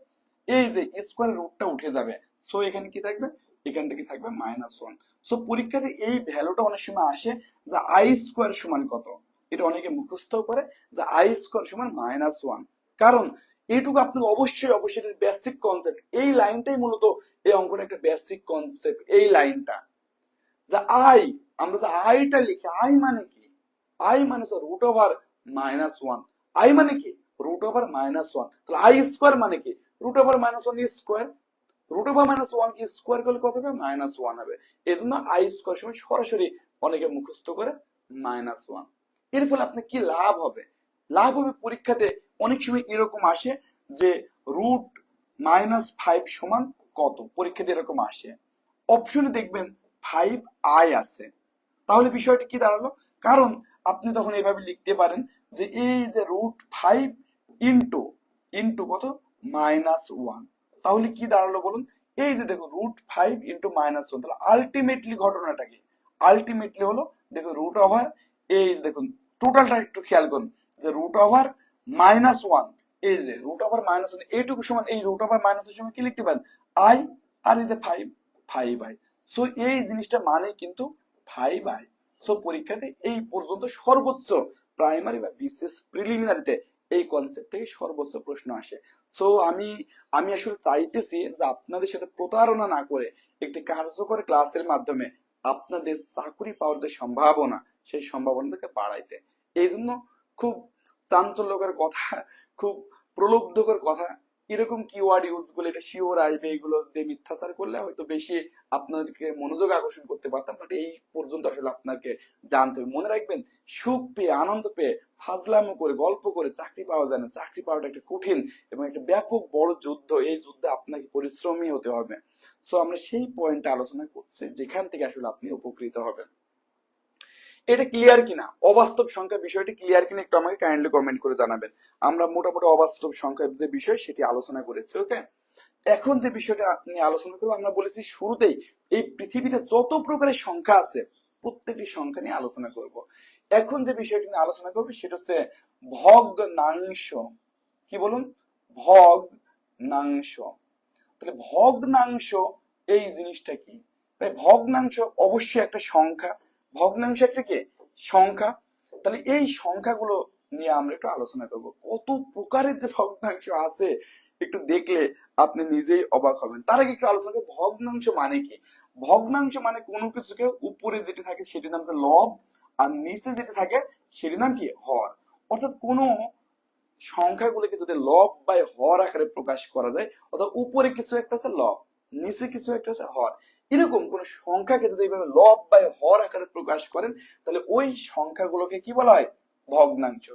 এই যে স্কোয়ারের রুটটা উঠে যাবে, সো এখানে কি থাকবে, এখান থেকে থাকবে -1। সো পরীক্ষাতে এই ভ্যালুটা অনেক সময় আসে যে আই স্কোয়ার সমান কত, এটা অনেকে মুখস্থ করে যে আই স্কোয়ার সমান -1। কারণ এইটুকু আপনি অবশ্যই অবশ্যই বেসিক কনসেপ্ট, এই লাইনটাই মূলত এই অঙ্কটা একটা বেসিক কনসেপ্ট, এই লাইনটা যে আই, আমরা যে আইটা লিখি, আই মানে কি, আই মানে √-1, আই মানে কি √-1, তাহলে আই স্কোয়ার মানে কি √-1 square, root over minus one কি স্কোয়ার করলে কত হবে? মাইনাস ওয়ান হবে। এই জন্য আই স্কোয়ার সময় সরাসরি অনেকে মুখস্থ করে মাইনাস ওয়ান। এর ফলে আপনার কি লাভ হবে? লাভ হবে পরীক্ষাতে অনেক সময় এরকম আসে যে রুট মাইনাস ফাইভ সমান কত, পরীক্ষাতে এরকম আসে, অপশনে দেখবেন ফাইভ আই আছে। তাহলে বিষয়টা কি দাঁড়ালো? কারণ আপনি তখন এইভাবে লিখতে পারেন যে এই যে রুট ফাইভ ইন্টু ইন্টু কত? Minus one. তাহলে কি দাঁড়ালো বলুন? এই যে দেখো root five into minus one, তাহলে আলটিমেটলি ঘটনাটা কি? আলটিমেটলি হলো দেখো রুট ওভার, এই দেখুন টোটালটা একটু খেয়াল করুন যে রুট ওভার মাইনাস ওয়ান, এই যে রুট ওভার মাইনাস ওয়ান এইটুকু সমান এই রুট ওভার মাইনাস এর সময় কি লিখতে পারেন? আই, আর এই যে ফাইভ, ফাইভ আই। সো এই জিনিসটা মানে কিন্তু ফাইভ আই। সো পরীক্ষাতে এই পর্যন্ত সর্বোচ্চ প্রাইমারি বা বিসিএস প্রিলিমিনারিতে এই কনসেপ্ট থেকে সর্বোচ্চ প্রশ্ন আসে। সো আমি আসলে চাইতেছি যে আপনাদের সাথে প্রতারণা না করে একটি কার্যকর ক্লাসের মাধ্যমে আপনাদের চাকরি পাওয়ার যে সম্ভাবনা, সেই সম্ভাবনাটাকে বাড়াইতে। এই জন্য খুব চাঞ্চল্যকর কথা, খুব প্রলুব্ধকর কথা, এরকম কিওয়ার্ড ইউজ করলে এটা শিওর আসবে, এগুলো দিয়ে মিথ্যাচার করলে হয়তো বেশি আপনাদেরকে মনোযোগ আকর্ষণ করতে পারতাম, বাট এই পর্যন্ত আসলে আপনাকে জানতে হবে। মনে রাখবেন, সুখ পেয়ে আনন্দ পেয়ে ফাজলামো করে গল্প করে চাকরি পাওয়া যায় না। চাকরি পাওয়াটা একটা কঠিন এবং একটা ব্যাপক বড় যুদ্ধ। এই যুদ্ধে আপনাকে পরিশ্রমী হতে হবে। সো আমরা সেই পয়েন্টে আলোচনা করছি যেখান থেকে আসলে আপনি উপকৃত হবেন। এটা ক্লিয়ার কিনা, অবাস্তব সংখ্যা বিষয়টি ক্লিয়ার কিনা একটু আমাকে কাইন্ডলি কমেন্ট করে জানাবেন। আমরা মোটামুটি অবাস্তব সংখ্যার যে বিষয় সেটি আলোচনা করেছি। ওকে, এখন যে বিষয়টা নিয়ে আলোচনা করবো, আমরা বলেছি শুরুতেই এই পৃথিবীতে যত প্রকারের সংখ্যা আছে প্রত্যেকটি সংখ্যা নিয়ে আলোচনা করব। এখন যে বিষয়টি নিয়ে আলোচনা করবো সেটা হচ্ছে ভগ্নাংশ। কি বলুন? ভগ্নাংশ। তাহলে ভগ্নাংশ এই জিনিসটা কি? তাই ভগ্নাংশ অবশ্যই একটা সংখ্যা। ভগ্নাংশ একটা কি? সংখ্যা। তাহলে এই সংখ্যাগুলো নিয়ে আমরা একটু আলোচনা করব। কত প্রকারের যে ভগ্নাংশ আছে একটু দেখলে আপনি নিজেই অবাক হবেন। তার আগে একটু আলোচনা করব ভগ্নাংশ মানে কি। ভগ্নাংশ মানে কোনো কিছুকে উপরে যেটা থাকে সেটির নাম হচ্ছে লব, আর নিচে যেটা থাকে সেটির নাম কি? হর। অর্থাৎ কোনো সংখ্যাগুলোকে যদি লব বাই হর আকারে প্রকাশ করা যায়, অর্থাৎ উপরে কিছু একটা আছে লব, নিচে কিছু একটা আছে হর, এরকম কোন সংখ্যাকে যদি এইভাবে লব বাই হর আকারে প্রকাশ করেন তাহলে ওই সংখ্যাগুলোকে কি বলা হয়? ভগ্নাংশ।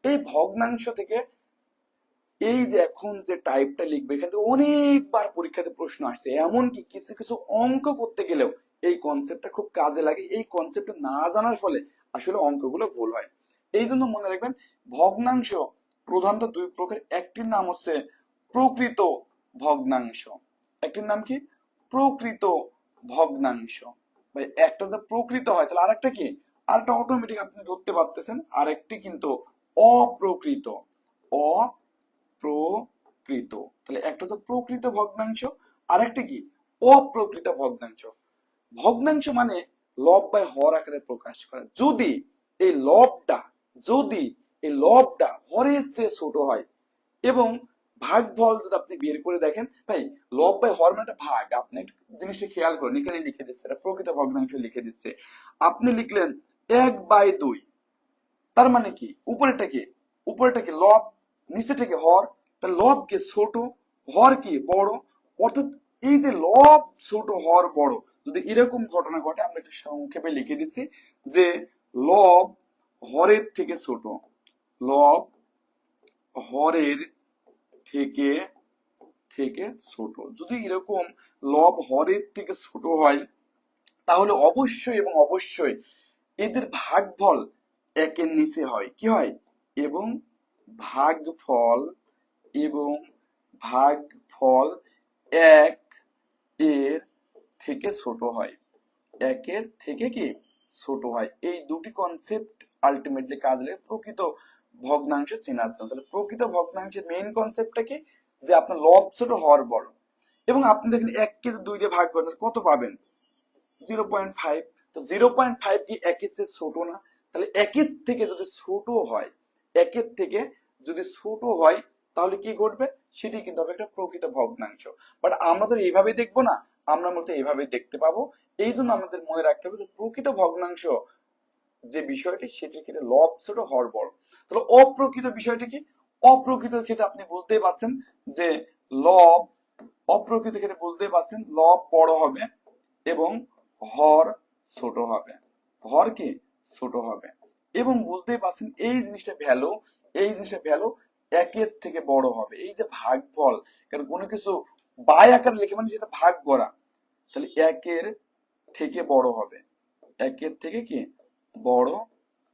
এই ভগ্নাংশ থেকে এই যে এখন যে টাইপটা লিখবে এখান থেকে অনেকবার পরীক্ষাতে প্রশ্ন আসছে, এমনকি কিছু কিছু অঙ্ক করতে গেলেও এই কনসেপ্টটা খুব কাজে লাগে। এই কনসেপ্টটা না জানার ফলে আসলে অঙ্কগুলো ভুল হয়। এই জন্য মনে রাখবেন ভগ্নাংশ প্রধানত দুই প্রকার। একটির নাম হচ্ছে প্রকৃত ভগ্নাংশ। একটির নাম কি? প্রকৃত ভগ্নাংশ। ভাই একটা যদি প্রকৃত হয় তাহলে আরেকটা কি? আরেকটা অটোমেটিক আপনি ধরতে পারতেছেন, আরেকটি কিন্তু অপ্রকৃত। অপ্রকৃত। তাহলে একটা তো প্রকৃত ভগ্নাংশ, আরেকটা কি? অপ্রকৃত ভগ্নাংশ। ভগ্নাংশ মানে লব বাই হর আকারে প্রকাশ করা। যদি এই লবটা যদি এই লবটা হরের চেয়ে ছোট হয় এবং ভাগফল যদি আপনি বের করে দেখেন, ভাই লব বাই হর মানে একটা ভাগ। আপনি জিনিসটা খেয়াল করুন, এখানে লিখে দিচ্ছে, এটা প্রকৃত ভগ্নাংশ লিখে দিচ্ছে। আপনি লিখলেন 1/2, তার মানে কি উপরেটা কি? উপরেটা কি লব, নিচেটা কি হর। তাহলে লব কি? ছোট, হর কি? বড়। অর্থাৎ এই যে লব ছোট হর বড়, যদি এরকম ঘটনা ঘটে আমরা একটু সংক্ষেপে লিখে দিচ্ছি যে লব হরের থেকে ছোট, লব হরের থেকে থেকে ছোট। যদি এরকম লব হরের থেকে ছোট হয় তাহলে অবশ্যই এবং অবশ্যই এদের ভাগফল একের নিচে হয়। কি হয়? এবং ভাগফল এবং ভাগফল এক এর থেকে ছোট হয়। একের থেকে কি? ছোট হয়। এই দুটি কনসেপ্ট আলটিমেটলি কাজ লাগে প্রকৃত ভগ্নাংশ চেনার জন্য। তাহলে প্রকৃত ভগ্নাংশের মেইন কনসেপ্টটা কি? যে আপনার লব ছোট হর বড়। এবং আপনি দেখেন 1 কে 2 দিয়ে ভাগ করেন কত পাবেন? 0.5। তো 0.5 কি একের চেয়ে ছোট না? তাহলে একের থেকে যদি ছোট হয়, একের থেকে যদি ছোট হয় তাহলে কি ঘটবে? সেটি কিন্তু হবে একটা প্রকৃত ভগ্নাংশ। বাট আমরা তো এইভাবে দেখবো না, আমরা মূলত এইভাবে দেখতে পাবো। এই জন্য আমাদের মনে রাখতে হবে যে প্রকৃত ভগ্নাংশ যে বিষয়টি সেটির ক্ষেত্রে লব ছোট হর বড়। তাহলে অপ্রকৃত বিষয়টি কি? অপ্রকৃত ক্ষেত্রে আপনি বলতেই পারছেন যে লব অপ্রকৃত ক্ষেত্রে বুঝতেই পারছেন লব বড় হবে এবং হর ছোট হবে, হর কি ছোট হবে। এবং বুঝতেই পারছেন এই জিনিসটা ভ্যালু একের থেকে বড় হবে। এই যে ভাগফল, কারণ কোনো কিছু বাই আকারে লিখে মানে সেটা ভাগ করা, তাহলে একের থেকে বড় হবে, একের থেকে কি বড়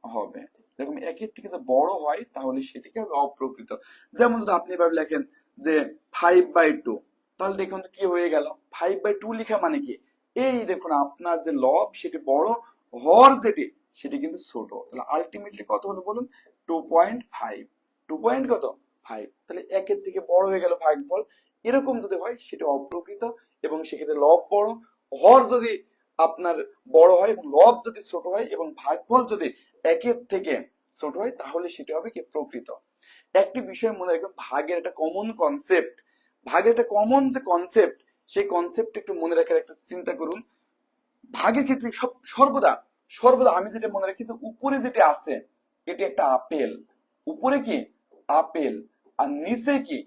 হবে। এরকম একের থেকে যদি বড় হয় তাহলে সেটিকে হবে অপ্রকৃত। যেমন যদি আপনি এভাবে লেখেন যে 5/2, তাহলে দেখুন তো কি হয়ে গেল, 5/2 লেখা মানে কি, এই দেখুন আপনার যে লব সেটি বড়, হর যেটি সেটি কিন্তু ছোট, তাহলে আলটিমেটলি কত হলো বলুন, 2.5, 2.5, তাহলে একের থেকে বড় হয়ে গেল ভাগফল। এরকম যদি হয় সেটা অপ্রকৃত, এবং সেক্ষেত্রে লব বড়, হর যদি আপনার বড় হয় এবং লব যদি ছোট হয় এবং ভাগফল যদি একের থেকে ছোট হয় তাহলে সেটা হবে কি প্রকৃত। একটি বিষয় মনে রাখবেন, ভাগের একটা কমন কনসেপ্ট, ভাগের একটা কমন যে কনসেপ্ট, সেই কনসেপ্ট একটু মনে রাখার একটা চিন্তা করুন। ভাগের ক্ষেত্রে সর্বদা সর্বদা আমি যেটা মনে রাখি, যে উপরে যেটা আছে এটি একটা আপেল, উপরে কি আপেল আর নিচে কি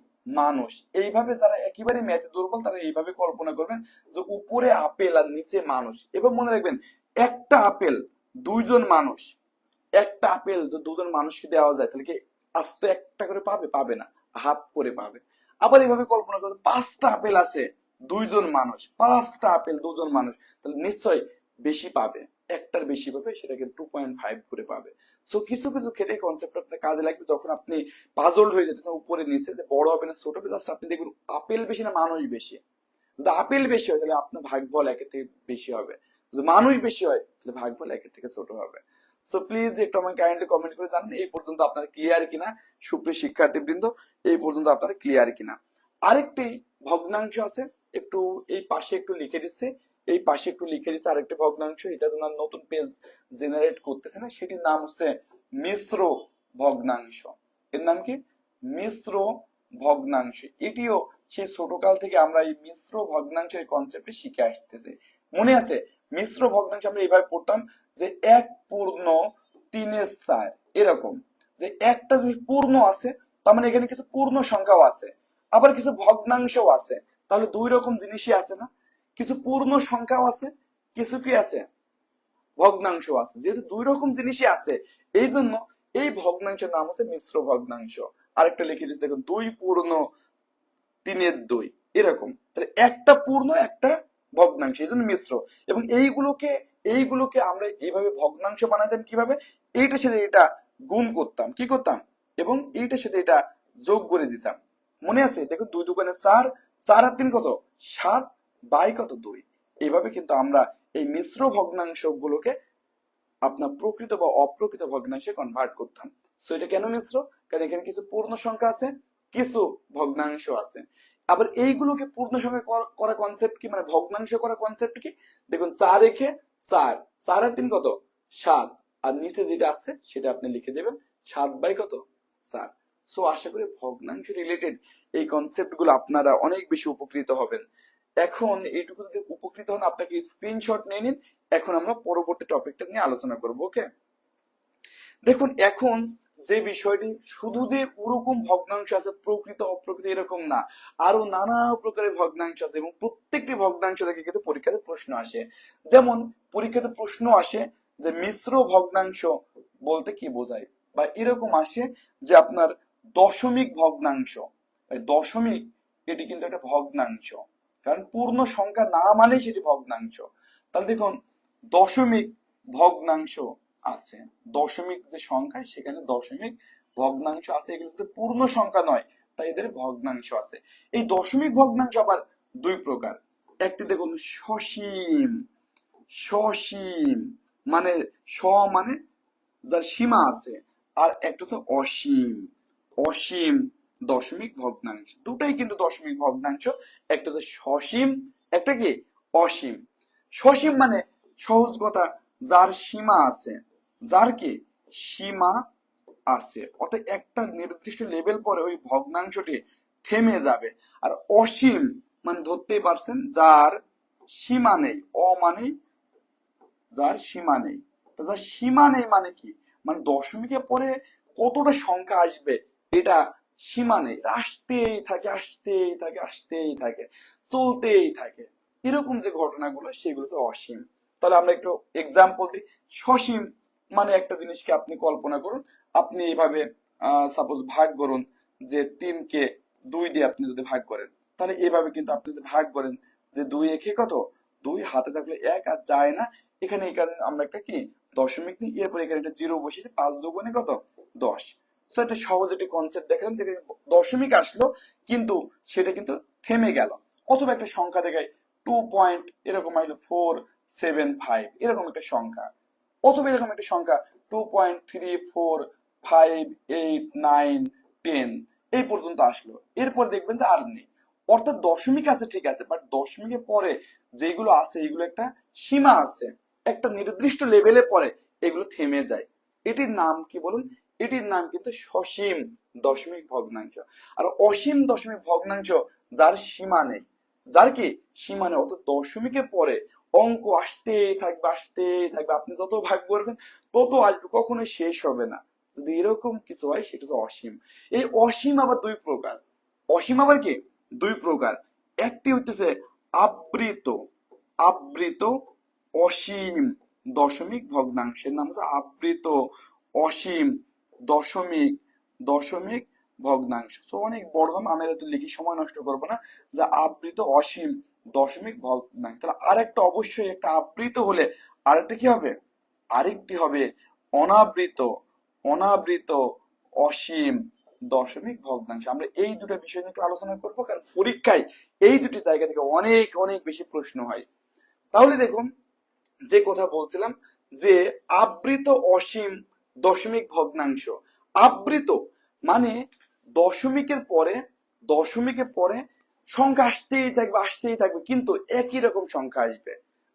মানুষ। এইভাবে যারা একেবারে ম্যাথে দুর্বল তারা এইভাবে কল্পনা করবেন যে উপরে আপেল আর নিচে মানুষ। এবার মনে রাখবেন একটা আপেল দুইজন মানুষ, একটা আপেল যদি দুজন মানুষকে দেওয়া যায় তাহলে কি আস্তে একটা করে পাবে, পাবে না, হাফ করে পাবে। আবার এইভাবে কল্পনা করতে, পাঁচটা আপেল আছে দুইজন মানুষ, পাঁচটা আপেল দুজন মানুষ, তাহলে নিশ্চয় বেশি পাবে, একটার বেশি পাবে, সেটাকে 2.5 করে পাবে। সো কিছু কিছু ক্ষেত্রে কনসেপ্ট আপনার কাজে লাগবে যখন আপনি পাজলড হয়ে যেতে উপরে নিচে যে বড় হবে না ছোট হবে, জাস্ট আপনি দেখুন আপেল বেশি না মানুষ বেশি। যদি আপেল বেশি হয় তাহলে আপনার ভাগফল একের থেকে বেশি হবে, যদি মানুষ বেশি হয় তাহলে ভাগফল একের থেকে ছোট হবে। সো প্লিজ একটু আমাকে কাইন্ডলি কমেন্ট করে জানান এই পর্যন্ত আপনারা ক্লিয়ার কিনা, সুপ্রিয় শিক্ষার্থীবৃন্দ, এই পর্যন্ত আপনারা ক্লিয়ার কিনা। আরেকটি ভগ্নাংশ আছে, একটু এই পাশে একটু লিখে দিচ্ছে, এই পাশে একটু লিখে দিচ্ছে আরেকটি ভগ্নাংশ, এটা তোমার নতুন পেজ জেনারেট করতেছে না, সেটির নাম হচ্ছে মিশ্র ভগ্নাংশ। এর নাম কি, মিশ্র ভগ্নাংশ। এটিও সেই ছোটকাল থেকে আমরা এই মিশ্র ভগ্নাংশের কনসেপ্টে শিখে আসতেছি। মনে আছে মিশ্র ভগ্নাংশ আমরা এইভাবে পড়তাম যে 1/3 এরকম, যে একটা যদি পূর্ণ আছে তার মানে এখানে কিছু পূর্ণ সংখ্যাও আছে, আবার কিছু ভগ্নাংশও আছে, তাহলে দুই রকম জিনিসই আছে না, কিছু পূর্ণ সংখ্যাও আছে, কিছু কি আছে ভগ্নাংশ আছে। যেহেতু দুই রকম জিনিসই আছে এই জন্য এই ভগ্নাংশের নাম হচ্ছে মিশ্র ভগ্নাংশ। আরেকটা লিখে দিচ্ছি দেখুন, 2/3 এরকম, তাহলে একটা পূর্ণ একটা ভগ্নাংশ, এই জন্য মিশ্র। এবং এইগুলোকে আমরা এইভাবে ভগ্নাংশ বানাতাম কিভাবে, এইটার সাথে এটা গুণ করতাম, কি করতাম, এবং এইটার সাথে এটা যোগ করে দিতাম। মনে আছে দেখুন, 2×4, 4 আর 3 কত 7, বাই কত 2। এইভাবে কিন্তু আমরা এই মিশ্র ভগ্নাংশ গুলোকে আপনার প্রকৃত বা অপ্রকৃত ভগ্নাংশে কনভার্ট করতাম। সো এটা কেন মিশ্র, কারণ এখানে কিছু পূর্ণ সংখ্যা আছে, কিছু ভগ্নাংশ আছে। আবার এইগুলোকে পূর্ণ সংখ্যা করা কনসেপ্ট কি, মানে ভগ্নাংশ করা কনসেপ্ট কি, দেখুন 4 রেখে 4, 4 আর 3 কত 7, আর নিচে যেটা আছে সেটা আপনি লিখে দেবেন 7 বাই কত 4। সো আশা করি ভগ্নাংশ রিলেটেড এই কনসেপ্ট গুলো আপনারা অনেক বেশি উপকৃত হবেন। এখন এইটুকু যদি উপকৃত হন আপনাকে স্ক্রিনশট নিয়ে নিন। এখন আমরা পরবর্তী টপিকটা নিয়ে আলোচনা করব। ওকে, দেখুন এখন যে বিষয়টি, শুধু যে ওরকম ভগ্নাংশ আছে প্রকৃত অপ্রকৃত এরকম না, আরো নানা প্রকারের ভগ্নাংশ আছে, এবং প্রত্যেকটি ভগ্নাংশ থেকে কিন্তু পরীক্ষাতে প্রশ্ন আসে। যেমন পরীক্ষাতে প্রশ্ন আসে যে মিশ্র ভগ্নাংশ বলতে কি বোঝায়, বা এরকম আসে যে আপনার দশমিক ভগ্নাংশ, দশমিক এটি কিন্তু একটা ভগ্নাংশ, কারণ পূর্ণ সংখ্যা না মানে সেটি ভগ্নাংশ। তাহলে দেখুন দশমিক ভগ্নাংশ আছে, দশমিক যে সংখ্যা সেখানে দশমিক ভগ্নাংশ আছে, এগুলো তো পূর্ণ সংখ্যা নয়, তাই এদের ভগ্নাংশ আছে। এই দশমিক ভগ্নাংশ আবার দুই প্রকার, একটি দেখুন সসীম, সসীম মানে স মানে যার সীমা আছে, আর একটা হচ্ছে অসীম, অসীম দশমিক ভগ্নাংশ। দুটাই কিন্তু দশমিক ভগ্নাংশ, একটা হচ্ছে সসীম, একটা কি অসীম। সসীম মানে সহজ কথা, যার সীমা আছে, যার কি সীমা আছে, অর্থাৎ একটা নির্দিষ্ট লেভেল পরে ওই ভগ্নাংশটি থেমে যাবে। আর অসীম মানে ধরতেই পারছেন যার সীমা নেই, মানে যার সীমা নেই। তো যার সীমা নেই মানে কি, মানে দশমিকের পরে কতটা সংখ্যা আসবে এটা সীমা নেই, আসতেই থাকে আসতেই থাকে আসতেই থাকে, চলতেই থাকে। এরকম যে ঘটনাগুলো সেগুলো হচ্ছে অসীম। তাহলে আমরা একটু এক্সাম্পল দিই। সসীম মানে একটা জিনিসকে আপনি কল্পনা করুন, আপনি এইভাবে সাপোজ ভাগ করুন, যে 3 কে 2 দিয়ে আপনি যদি ভাগ করেন, তাহলে এইভাবে কিন্তু আপনি যদি ভাগ করেন যে 2 একে কত, 2 হাতে থাকলে 1 আর যায় না, এখানে এই কারণে আমরা একটা কি দশমিক নিই, এরপর এখানে একটা 0 বসিয়ে দিই, 5 দুগুণে কত, 10। তো একটা সহজ একটা কনসেপ্ট দেখলাম, যে দশমিক আসলো কিন্তু সেটা কিন্তু থেমে গেল, অথবা একটা সংখ্যা দেখায় 2 পয়েন্ট এরকম আসলো 475 এরকম একটা সংখ্যা, অথবা এরকম একটা সংখ্যা 2.3458910 এই পর্যন্ত আসলো, এরপর দেখবেন যে আর নেই। অর্থাৎ দশমিক আছে ঠিক আছে, বাট দশমিকের পরে যেগুলো আছে এগুলো একটা সীমা আছে, একটা নির্দিষ্ট লেভেলে পরে এগুলো থেমে যায়। এটির নাম কি বলুন? এটির নাম কিন্তু সসীম দশমিক ভগ্নাংশ। আর অসীম দশমিক ভগ্নাংশ যার সীমা নেই, যার কি সীমা নেই, অর্থাৎ দশমিকের পরে অঙ্ক আসতেই থাকবে আসতেই থাকবে, আপনি যত ভাগ করবেন তত আসবে, কখনোই শেষ হবে না। যদি এরকম কিছু হয় সেটা হচ্ছে অসীম। এই অসীম আবার দুই প্রকার। অসীম আবার কি দুই প্রকার। একটি হইতেছে আবৃত, আবৃত অসীম দশমিক ভগ্নাংশের নাম হচ্ছে আবৃত অসীম দশমিক দশমিক ভগ্নাংশ। তো অনেক বড় নাম, আমি এত লিখি সময় নষ্ট করবো না। যে আবৃত অসীম দশমিক ভগ্নাংশ, তাহলে আরেকটা অবশ্যই একটা আবৃত হলে আরেকটা কি হবে, আরেকটি হবে অনাবৃত, অনাবৃত অসীম দশমিক ভগ্নাংশ। আমরা এই দুটো বিষয় নিয়ে একটু আলোচনা করবো, কারণ পরীক্ষায় এই দুটি জায়গা থেকে অনেক অনেক বেশি প্রশ্ন হয়। তাহলে দেখুন, যে কথা বলছিলাম, যে আবৃত অসীম দশমিক ভগ্নাংশ। আবৃত মানে দশমিকের পরে, দশমিকের পরে সংখ্যা আসতেই থাকবে আসতেই থাকবে, কিন্তু একই রকম সংখ্যা আসবে।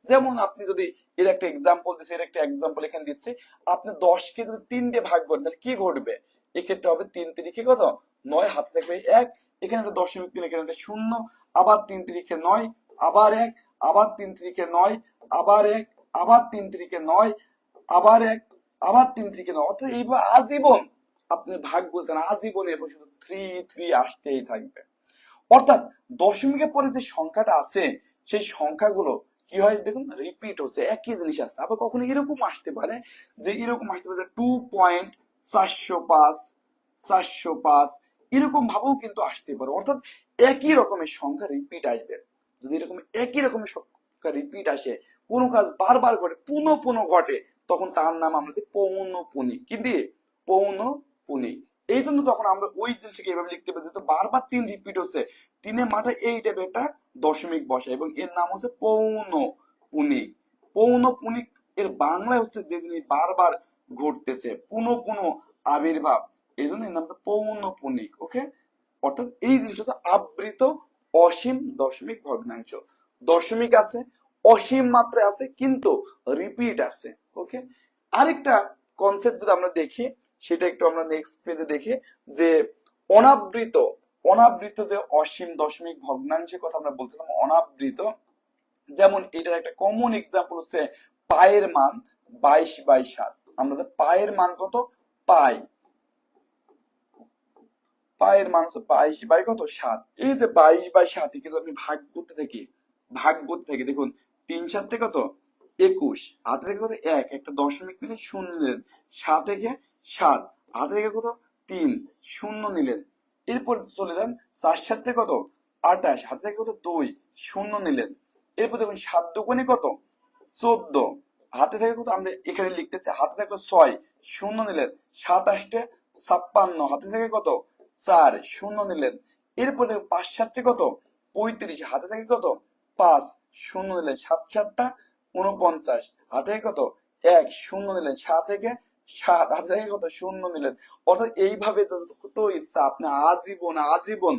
যেমন আপনি যদি এর একটা এক্সাম্পল দিচ্ছি, এর একটা এক্সাম্পল এখানে দিচ্ছি, আপনি 10কে যদি 3 দিয়ে ভাগ করেন তাহলে কি ঘটবে? এক্ষেত্রে হবে 3 তিরিখে কত, 9, হাতে থাকবে 1, এখানে একটা দশমিক দিন, এখানে একটা শূন্য, আবার 3 তিরিখে 9, আবার 1, আবার 3 তিরিখে 9, আবার 1, আবার 3 তিরিখে 9, আবার 1, আবার 3 তিরিখে 9। অর্থাৎ এইভাবে আজীবন আপনি ভাগ বলতেন, আজীবন এরপর শুধু 3 আসতেই থাকবে। অর্থাৎ দশমিকের পরে যে সংখ্যাটা আছে সেই সংখ্যাগুলো কি হয় দেখুন, রিপিট হচ্ছে, একই জিনিস আসছে। আবার কখনো এরকম আসতে পারে, যে এরকম আসতে পারে 2.405 405 এরকম ভাবেও কিন্তু আসতে পারে। অর্থাৎ একই রকমের সংখ্যা রিপিট আসবে। যদি এরকম একই রকমের সংখ্যা রিপিট আসে, কোনো কাজ বারবার ঘটে, পুনঃ পুনঃ ঘটে, তখন তার নাম আমরা দিই পৌনঃপুনিক। কি দিয়ে? পৌনঃপুনিক। এই জন্য তখন আমরা ওই জিনিসটাকে এভাবে লিখতে পারি, তো বারবার 3 রিপিট হচ্ছে, 3-এর মাথায় এই টাইপের একটা দশমিক বসে, এবং এর নাম হচ্ছে পৌনঃপুনিক। পৌনঃপুনিক এর বাংলায় হচ্ছে যে জিনিস বারবার ঘটতেছে, পুনঃ পুনঃ আবির্ভাব, এই জন্য এর নাম হচ্ছে পৌনঃপুনিক। ওকে, অর্থাৎ এই জিনিসটা আবৃত অসীম দশমিক ভগ্নাংশ। দশমিক আছে, অসীম মাত্রায় আছে, কিন্তু রিপিট আছে। ওকে, আরেকটা কনসেপ্ট যদি আমরা দেখি, সেটা একটু আমরা নেক্সট পেজে দেখি, যে অনাবৃত, অনাবৃত যে অসীম দশমিক ভগ্নাংশের কথা আমরা বলছিলাম, অনাবৃত, যেমন এটার একটা কমন এক্সাম্পল হচ্ছে পায়ের মান 22/7। আমরা পায়ের মান কত পাই, পায়ের মান হচ্ছে 22/7। এই যে 22/7 কিন্তু আমি ভাগ করতে থাকি, ভাগ করতে থাকি, দেখুন 3 কত 21, হাতে থেকে কত 1, একটা দশমিক নিলেন, শূন্য নিলেন, 7 থেকে 7, হাতে থেকে কত 3, শূন্য নিলেন, এরপর চলে যান 4 থেকে কত 28, হাতে থেকে কত 2, শূন্য নিলেন, এরপর দেখুন 7 দুগুণে কত 14, হাতে থেকে কত আমরা এখানে লিখতেছি, হাতে থেকে 6, শূন্য নিলেন, 7 8 56, হাতে থেকে কত 4, শূন্য নিলেন, এরপর দেখুন 5 7 কত 35, হাতে থেকে কত 5, শূন্য নিলেন, 7 7 49, হাতে থেকে কত 1, শূন্য নিলেন, 7 থেকে 7, হাতে থেকে কত শূন্য নিলেন। অর্থাৎ এইভাবে যত ইচ্ছা আপনি আজীবন আজীবন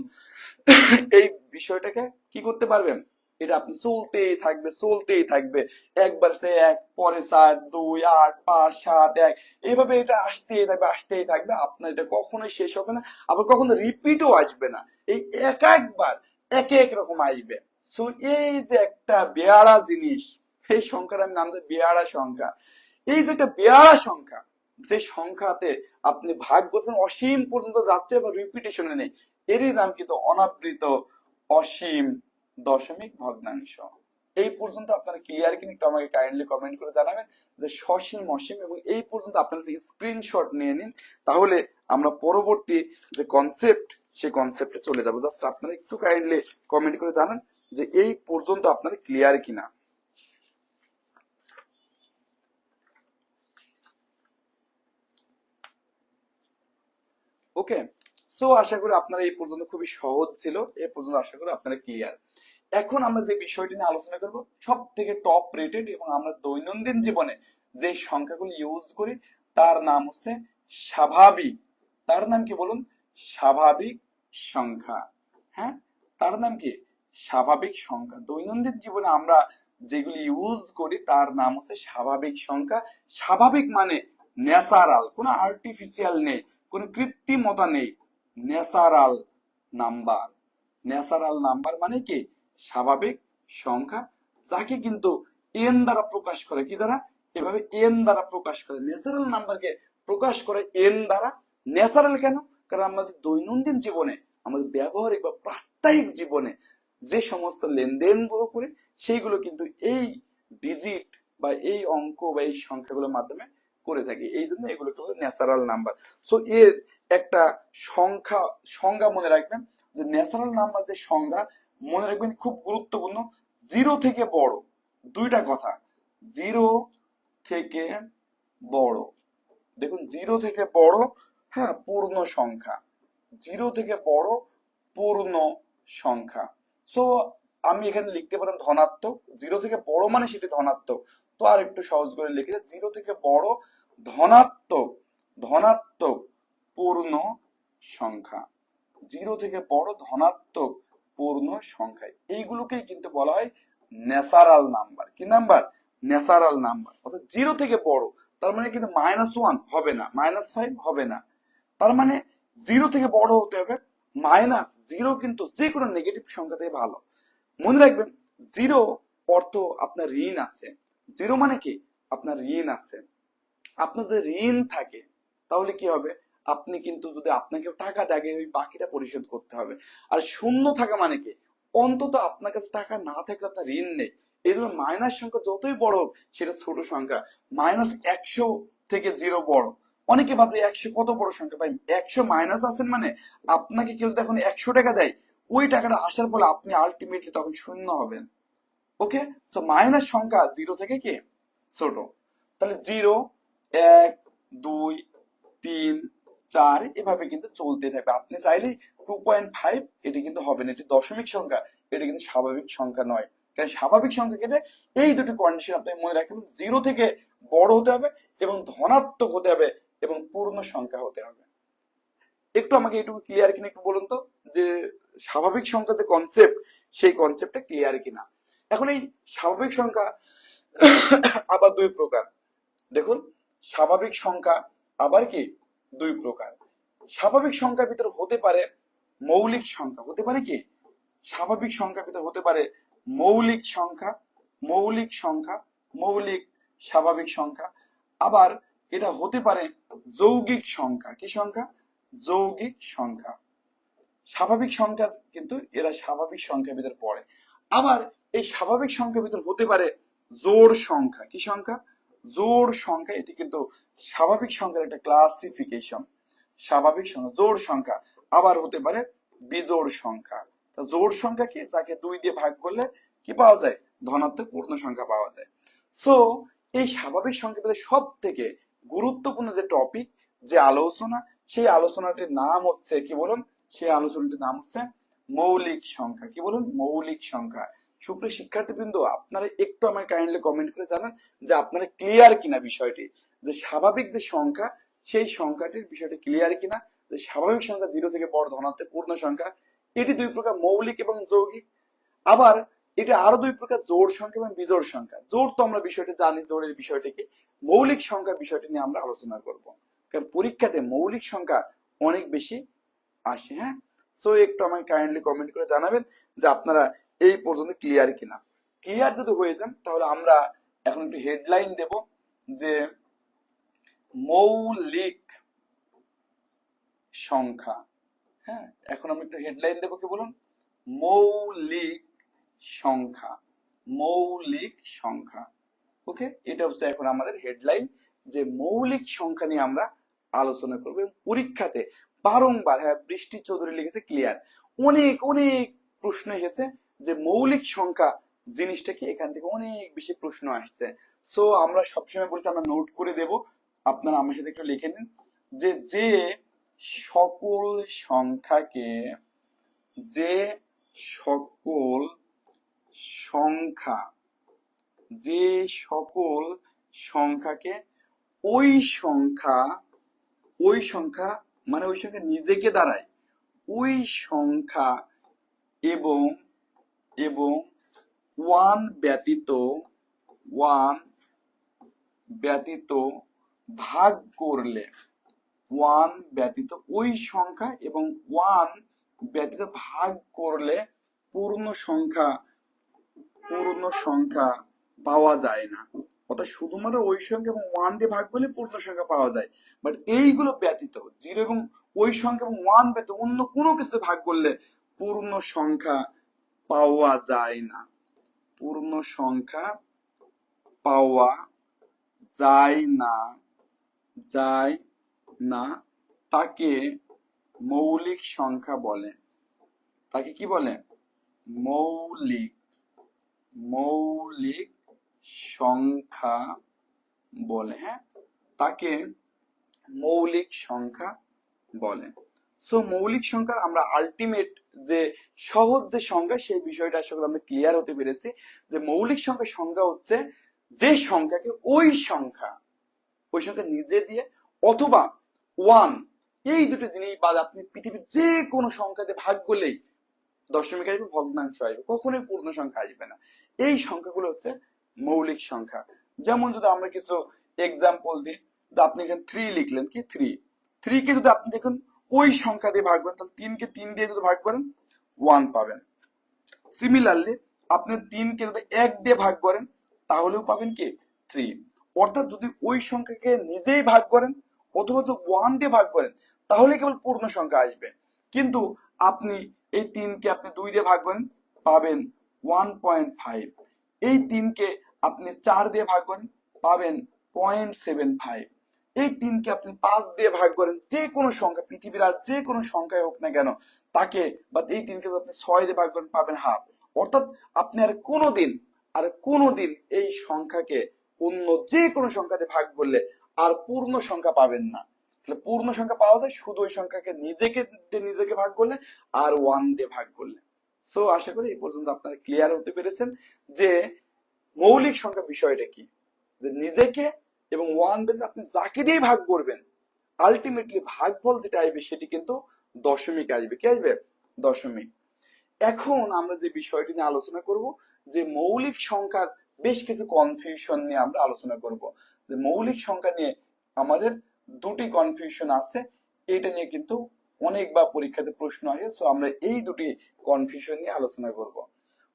এই বিষয়টাকে কি করতে পারবেন, এটা আপনি চলতেই থাকবে চলতেই থাকবে, একবার সে 1, পরে 4, 2, 8, 5, 7, 1, এইভাবে এটা আসতেই থাকবে আসতেই থাকবে, আপনার এটা কখনোই শেষ হবে না, আবার কখনো রিপিটও আসবে না, এই এক একবার এক এক রকম আসবে। সো এই যে একটা বেয়ারা জিনিস, এই সংখ্যার আমি নাম দিই বেয়ারা সংখ্যা। এই যে একটা বেয়ারা সংখ্যা, যে সংখ্যাতে আপনি ভাগ করছেন অসীম পর্যন্ত যাচ্ছে বা রিপিটেশনে নেই, এরই নাম কিন্তু অনাবৃত অসীম দশমিক ভগ্নাংশ। এই পর্যন্ত আপনারা ক্লিয়ার কিনা একটু আমাকে কাইন্ডলি কমেন্ট করে জানাবেন যে সসীম অসীম, এবং এই পর্যন্ত আপনারা স্ক্রিনশট নিয়ে নিন, তাহলে আমরা পরবর্তী যে কনসেপ্ট সেই কনসেপ্টে চলে যাবো। জাস্ট আপনারা একটু কাইন্ডলি কমেন্ট করে জানান যে এই পর্যন্ত আপনারা ক্লিয়ার কিনা। ওকে, সো আশা করি আপনারা এই পর্যন্ত খুবই সহজ ছিল, এই পর্যন্ত আশা করি আপনারা ক্লিয়ার। এখন আমরা যে বিষয়টি নিয়ে আলোচনা করব সব থেকে টপ রেটেড এবং আমরা দৈনন্দিন জীবনে যে সংখ্যাগুলো ইউজ করি তার নাম হচ্ছে স্বাভাবিক। তার নাম কি বলুন? স্বাভাবিক সংখ্যা। হ্যাঁ, তার নাম কি? স্বাভাবিক সংখ্যা। দৈনন্দিন জীবনে আমরা যেগুলি ইউজ করি তার নাম হচ্ছে স্বাভাবিক সংখ্যা। স্বাভাবিক মানে ন্যাচারাল, কোনো আর্টিফিশিয়াল নেই, কোনো কৃত্রিমতা নেই, ন্যাচারাল নাম্বার। ন্যাচারাল নাম্বার মানে কি? স্বাভাবিক সংখ্যা, যাকে কিন্তু এন দ্বারা প্রকাশ করে। কি দ্বারা? এভাবে এন দ্বারা প্রকাশ করে। ন্যাচারাল নাম্বারকে প্রকাশ করে এন দ্বারা। ন্যাচারাল কেন? কারণ আমাদের দৈনন্দিন জীবনে, আমাদের ব্যবহারিক বা প্রাত্যহিক জীবনে যে সমস্ত লেনদেন গুলো করি সেইগুলো কিন্তু এই ডিজিট বা এই অঙ্ক বা এই সংখ্যাগুলোর মাধ্যমে করে থাকি, এই জন্য এগুলোকে বলে ন্যাচারাল নাম্বার। সো এর একটা সংজ্ঞা মনে রাখবেন যে ন্যাচারাল নাম্বার যে সংজ্ঞা মনে রাখবেন খুব গুরুত্বপূর্ণ। জিরো থেকে বড়, দুইটা কথা, জিরো থেকে বড়। দেখুন, জিরো থেকে বড়, হ্যাঁ, পূর্ণ সংখ্যা। জিরো থেকে বড় পূর্ণ সংখ্যা। সো আমি এখানে লিখতে পারেন ধনাত্মক। জিরো থেকে বড় মানে সেটি ধনাত্মক। তো আর একটু সহজ করে লিখে জিরো থেকে বড় ধনাত্মক, ধনাত্মক পূর্ণ সংখ্যা। জিরো থেকে বড় ধনাত্মক পূর্ণ সংখ্যা, এইগুলোকেই কিন্তু বলা হয় ন্যাচারাল নাম্বার। কি নাম্বার? Natural number. অর্থাৎ জিরো থেকে বড়, তার মানে কিন্তু -1 হবে না, -5 হবে না। তার মানে জিরো থেকে বড় হতে হবে। -0 কিন্তু যে কোনো নেগেটিভ সংখ্যা থেকে ভালো। মনে রাখবেন, জিরো অর্থ আপনার ঋণ আছে। জিরো মানে কি? আপনার ঋণ আছে। আপনার যদি ঋণ থাকে তাহলে কি হবে? আপনি কিন্তু যদি আপনাকে টাকা দেয় ওই বাকিটা পরিশোধ করতে হবে। আর শূন্য থাকা মানে কি? অন্তত আপনার কাছে টাকা না থাকলে আপনার ঋণ নেই। এই জন্য মাইনাস সংখ্যা যতই বড় হোক সেটা ছোট সংখ্যা। -100 থেকে জিরো বড়। অনেকে ভাববে 100 কত বড় সংখ্যা? ভাই, 100 মাইনাস আছেন মানে আপনাকে কেউ যখন 100 টাকা দেয়, ওই টাকাটা আসার ফলে আপনি আলটিমেটলি তখন শূন্য হবেন। ওকে, সো মাইনাস সংখ্যা জিরো থেকে কি ছোট। তাহলে 0, 1, 2, 3, 4 এভাবে কিন্তু চলতে থাকবে। আপনি চাইলে 2.5 এটি কিন্তু হবে না, এটি দশমিক সংখ্যা, এটি কিন্তু স্বাভাবিক সংখ্যা নয়। কারণ স্বাভাবিক সংখ্যা ক্ষেত্রে এই দুটি কন্ডিশন আপনি মনে রাখতে হবে। জিরো থেকে বড় হতে হবে এবং ধনাত্মক হতে হবে এবং পূর্ণ সংখ্যা হতে হবে। একটু আমাকে এটুকু ক্লিয়ার কিনা একটু বলুন তো, যে স্বাভাবিক সংখ্যা যে কনসেপ্ট সেই কনসেপ্টটা ক্লিয়ার কিনা। এখন এই স্বাভাবিক সংখ্যা আবার দুই প্রকার। দেখুন, স্বাভাবিক সংখ্যা আবার কি দুই প্রকার। স্বাভাবিক সংখ্যার ভিতর হতে পারে মৌলিক সংখ্যা, হতে পারে কি? স্বাভাবিক সংখ্যার ভিতর হতে পারে মৌলিক সংখ্যা, মৌলিক সংখ্যা, মৌলিক স্বাভাবিক সংখ্যা। আবার এটা হতে পারে যৌগিক সংখ্যা। কি সংখ্যা? যৌগিক সংখ্যা। স্বাভাবিক সংখ্যা কিন্তু এরা স্বাভাবিক সংখ্যার ভিতর পড়ে। আবার এই স্বাভাবিক সংখ্যার ভিতর হতে পারে জোড় সংখ্যা। কি সংখ্যা? জোড় সংখ্যা। এটি কিন্তু স্বাভাবিক সংখ্যার একটা ক্লাসিফিকেশন। স্বাভাবিক সংখ্যা, জোড় সংখ্যা। আবার হতে পারে বিজোড় সংখ্যা। জোড় সংখ্যা কি? যাকে 2 দিয়ে ভাগ করলে কি পাওয়া যায়? ধনাত্মক পূর্ণ সংখ্যা পাওয়া যায়। সো এই স্বাভাবিক সংখ্যার ভিতরে সব থেকে গুরুত্বপূর্ণ যে টপিক, যে আলোচনা, সেই আলোচনাটির নাম হচ্ছে কি বলুন? সেই আলোচনাটির নাম হচ্ছে মৌলিক সংখ্যা। কি বলুন? মৌলিক সংখ্যা। সুপ্রিয় শিক্ষার্থীবৃন্দ, আপনারা একটু আমাকে কাইন্ডলি কমেন্ট করে জানান যে আপনারা ক্লিয়ার কিনা বিষয়টি, যে স্বাভাবিক যে সংখ্যা সেই সংখ্যাটির বিষয়টি ক্লিয়ার কিনা। যে স্বাভাবিক সংখ্যা জিরো থেকে বড় ধনাত্মক পূর্ণ সংখ্যা, এটি দুই প্রকার, মৌলিক এবং যৌগিক। আবার এটা আরো দুই প্রকার, জোড় সংখ্যা এবং বিজোড় সংখ্যা। জোড় তো আমরা বিষয়টি জানি, জোড়ের বিষয়টি কি। মৌলিক সংখ্যার বিষয়টি নিয়ে আমরা আলোচনা করব, কারণ পরীক্ষাতে মৌলিক সংখ্যা অনেক বেশি আসে। হ্যাঁ, সো একটু আমাকে কাইন্ডলি কমেন্ট করে জানাবেন যে আপনারা এই পর্যন্ত ক্লিয়ার কিনা। ক্লিয়ার যদি হয়ে যান তাহলে আমরা এখন একটু হেডলাইন দেব, যে মৌলিক সংখ্যা। হ্যাঁ, এখন আমি একটু হেডলাইন দেবো, কি বলুন? মৌলিক সংখ্যা, মৌলিক সংখ্যা। ওকে, এটা হচ্ছে এখন আমাদের হেডলাইন, যে মৌলিক সংখ্যা নিয়ে আমরা আলোচনা করবো। পরীক্ষাতে বারংবার, হ্যাঁ বৃষ্টি চৌধুরী লিখেছে ক্লিয়ার, অনেক অনেক প্রশ্ন এসেছে যে মৌলিক সংখ্যা জিনিসটা কি, এখান থেকে অনেক বেশি প্রশ্ন আসছে। সো আমরা সবসময় বলছি আমরা নোট করে দেব, আপনারা আমার সাথে একটু লিখে নিন, যে যে সকল সংখ্যাকে, যে সকল সংখ্যা, যে সকল সংখ্যাকে ওই সংখ্যা, ওই সংখ্যা মানে ওই সংখ্যা নিজেকে দাঁড়ায়, ওই সংখ্যা এবং এবং ওয়ান ব্যতীত, ওয়ান ব্যতীত ভাগ করলে, ওয়ান ব্যতীত ওই সংখ্যা এবং ওয়ান ব্যতীত ভাগ করলে পূর্ণ সংখ্যা, পূর্ণ সংখ্যা পাওয়া যায় না। অর্থাৎ শুধুমাত্র ওই সংখ্যা এবং ওয়ান দিয়ে ভাগ করলে পূর্ণ সংখ্যা পাওয়া যায়, বাট এইগুলো ব্যতীত, জিরো এবং ওই সংখ্যা এবং ওয়ান ব্যতীত অন্য কোনো কিছুতে ভাগ করলে পূর্ণ সংখ্যা পাওয়া যায় না, পূর্ণ সংখ্যা পাওয়া যায় না, যায় না, তাকে মৌলিক সংখ্যা বলে। তাকে কি বলে? মৌলিক, মৌলিক সংখ্যা বলে। হ্যাঁ, তাকে মৌলিক সংখ্যা বলে। সো মৌলিক সংখ্যার আমরা আলটিমেট যে সহজ যে সংখ্যা, সেই বিষয়টা আসলে আমরা ক্লিয়ার হতে পেরেছি, যে মৌলিক সংখ্যার সংজ্ঞা হচ্ছে যে সংখ্যাকে ওই সংখ্যা, ওই সংখ্যা নিজে দিয়ে অথবা ওয়ান, এই দুটো জিনিস বাদ আপনি পৃথিবীর যে কোনো সংখ্যাতে ভাগ করলেই দশমিক আসবে, ভগ্নাংশ আসবে, কখনোই পূর্ণ সংখ্যা আসবে না। এই সংখ্যাগুলো হচ্ছে মৌলিক সংখ্যা। যেমন যদি আমরা কিছু এক্সাম্পল দিই, আপনি এখানে 3 লিখলেন, কি 3 কে যদি আপনি দেখুন ওই সংখ্যা দিয়ে ভাগ করেন, তাহলে 3 কে 3 দিয়ে যদি ভাগ করেন 1 পাবেন। সিমিলারলি আপনি 3 কে যদি 1 দিয়ে ভাগ করেন তাহলেও পাবেন কি 3। অর্থাৎ যদি ওই সংখ্যাকে নিজেই ভাগ করেন অথবা যদি 1 দিয়ে ভাগ করেন তাহলে কেবল পূর্ণ সংখ্যা আসবে। কিন্তু আপনি এই 3 কে আপনি 2 দিয়ে ভাগ করেন পাবেন 1.5, এই 3 কে আপনি 4 দিয়ে ভাগ করেন পাবেন 0.75, এই 3 কে আপনি 5 দিয়ে ভাগ করেন, যে কোনো সংখ্যা পৃথিবীর আর যে কোনো সংখ্যায় হোক না কেন তাকে, বা এই 3 কে আপনি 6 দিয়ে ভাগ করেন পাবেন হাফ। অর্থাৎ আপনি আর কোনোদিন এই সংখ্যাকে অন্য যে কোনো সংখ্যাতে ভাগ করলে আর পূর্ণ সংখ্যা পাবেন না। তাহলে পূর্ণ সংখ্যা পাওয়া যায় শুধু ওই সংখ্যাকে নিজেকে ভাগ করলে আর 1 দিয়ে ভাগ করলে। সো আশা করি এই পর্যন্ত আপনারা ক্লিয়ার হতে পেরেছেন যে মৌলিক সংখ্যা বিষয়টা কি, যে নিজেকে এবং 1 বেঁধে আপনি যাকে দিয়ে ভাগ করবেন আলটিমেটলি ভাগফল যেটা আসবে সেটি কিন্তু দশমিক আসবে। কি আসবে? দশমিক। এখন আমরা যে বিষয়টি নিয়ে আলোচনা করব, যে মৌলিক সংখ্যার বেশ কিছু কনফিউশন নিয়ে আমরা আলোচনা করব। যে মৌলিক সংখ্যা নিয়ে আমাদের দুটি কনফিউশন আছে, এটা নিয়ে কিন্তু অনেকবার পরীক্ষাতে প্রশ্ন আসে। সো আমরা এই দুটি কনফিউশন নিয়ে আলোচনা করব।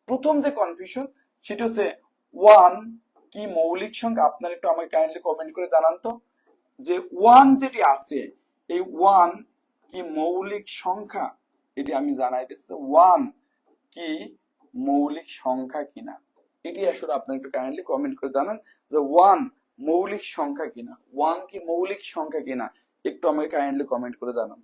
প্রথম যে কনফিউশন সেটা হচ্ছে 1 কি মৌলিক সংখ্যা? আপনারা একটু আমাকে কাইন্ডলি কমেন্ট করে জানান তো, যে 1 যেটি আছে এই 1 কি মৌলিক সংখ্যা? এটি আমি জানাই দিচ্ছি, 1 কি মৌলিক সংখ্যা কিনা, এটি আসলে আপনারা একটু কাইন্ডলি কমেন্ট করে জানান যে 1 মৌলিক সংখ্যা কিনা, 1 কি মৌলিক সংখ্যা কিনা, একটু আমাকে কাইন্ডলি কমেন্ট করে জানান।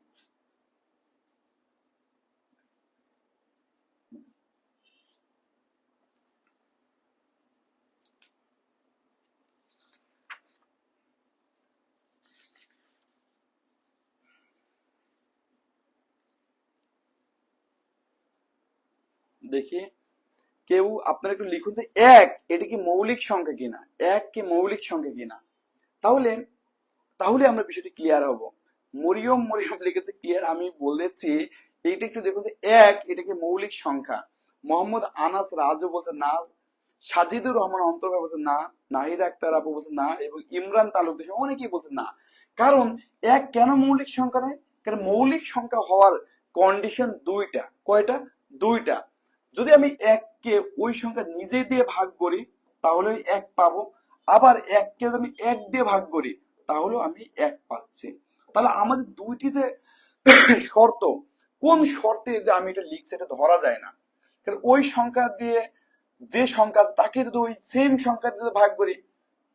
দেখি কেউ আপনারা একটু লিখুন যে 1 এটা কি মৌলিক সংখ্যা কিনা, 1 কি মৌলিক সংখ্যা কিনা। তাহলে তাহলে আমরা বিষয়টি ক্লিয়ার হব। মরিয়ম লিখেছে ক্লিয়ার, আমি বলেছি এইটা একটু দেখুন যে 1 এটা কি মৌলিক সংখ্যা। মোহাম্মদ আনাস রাজু বলছে না, সাজিদুর রহমান অন্তর্ভুক্ত বলছে না, নাহিদ আক্তার আপু বলছে না, এবং ইমরান তালুকদার অনেকেই বলছে না। কারণ 1 কেন মৌলিক সংখ্যা নয়? কারণ মৌলিক সংখ্যা হওয়ার কন্ডিশন দুইটা। কয়টা? দুইটা। যদি আমি 1 কে ওই সংখ্যা নিজে দিয়ে ভাগ করি তাহলে 1 পাবো, আবার 1 কে যদি আমি 1 দিয়ে ভাগ করি তাহলে আমি 1 পাচ্ছি। তাহলে আমাদের দুইটিতে শর্ত, কোন শর্তে যে আমি এটা লিখছি এটা ধরা যায় না। কারণ ওই সংখ্যা দিয়ে যে সংখ্যা তাকে যদি ওই সেম সংখ্যা দিয়ে ভাগ করি,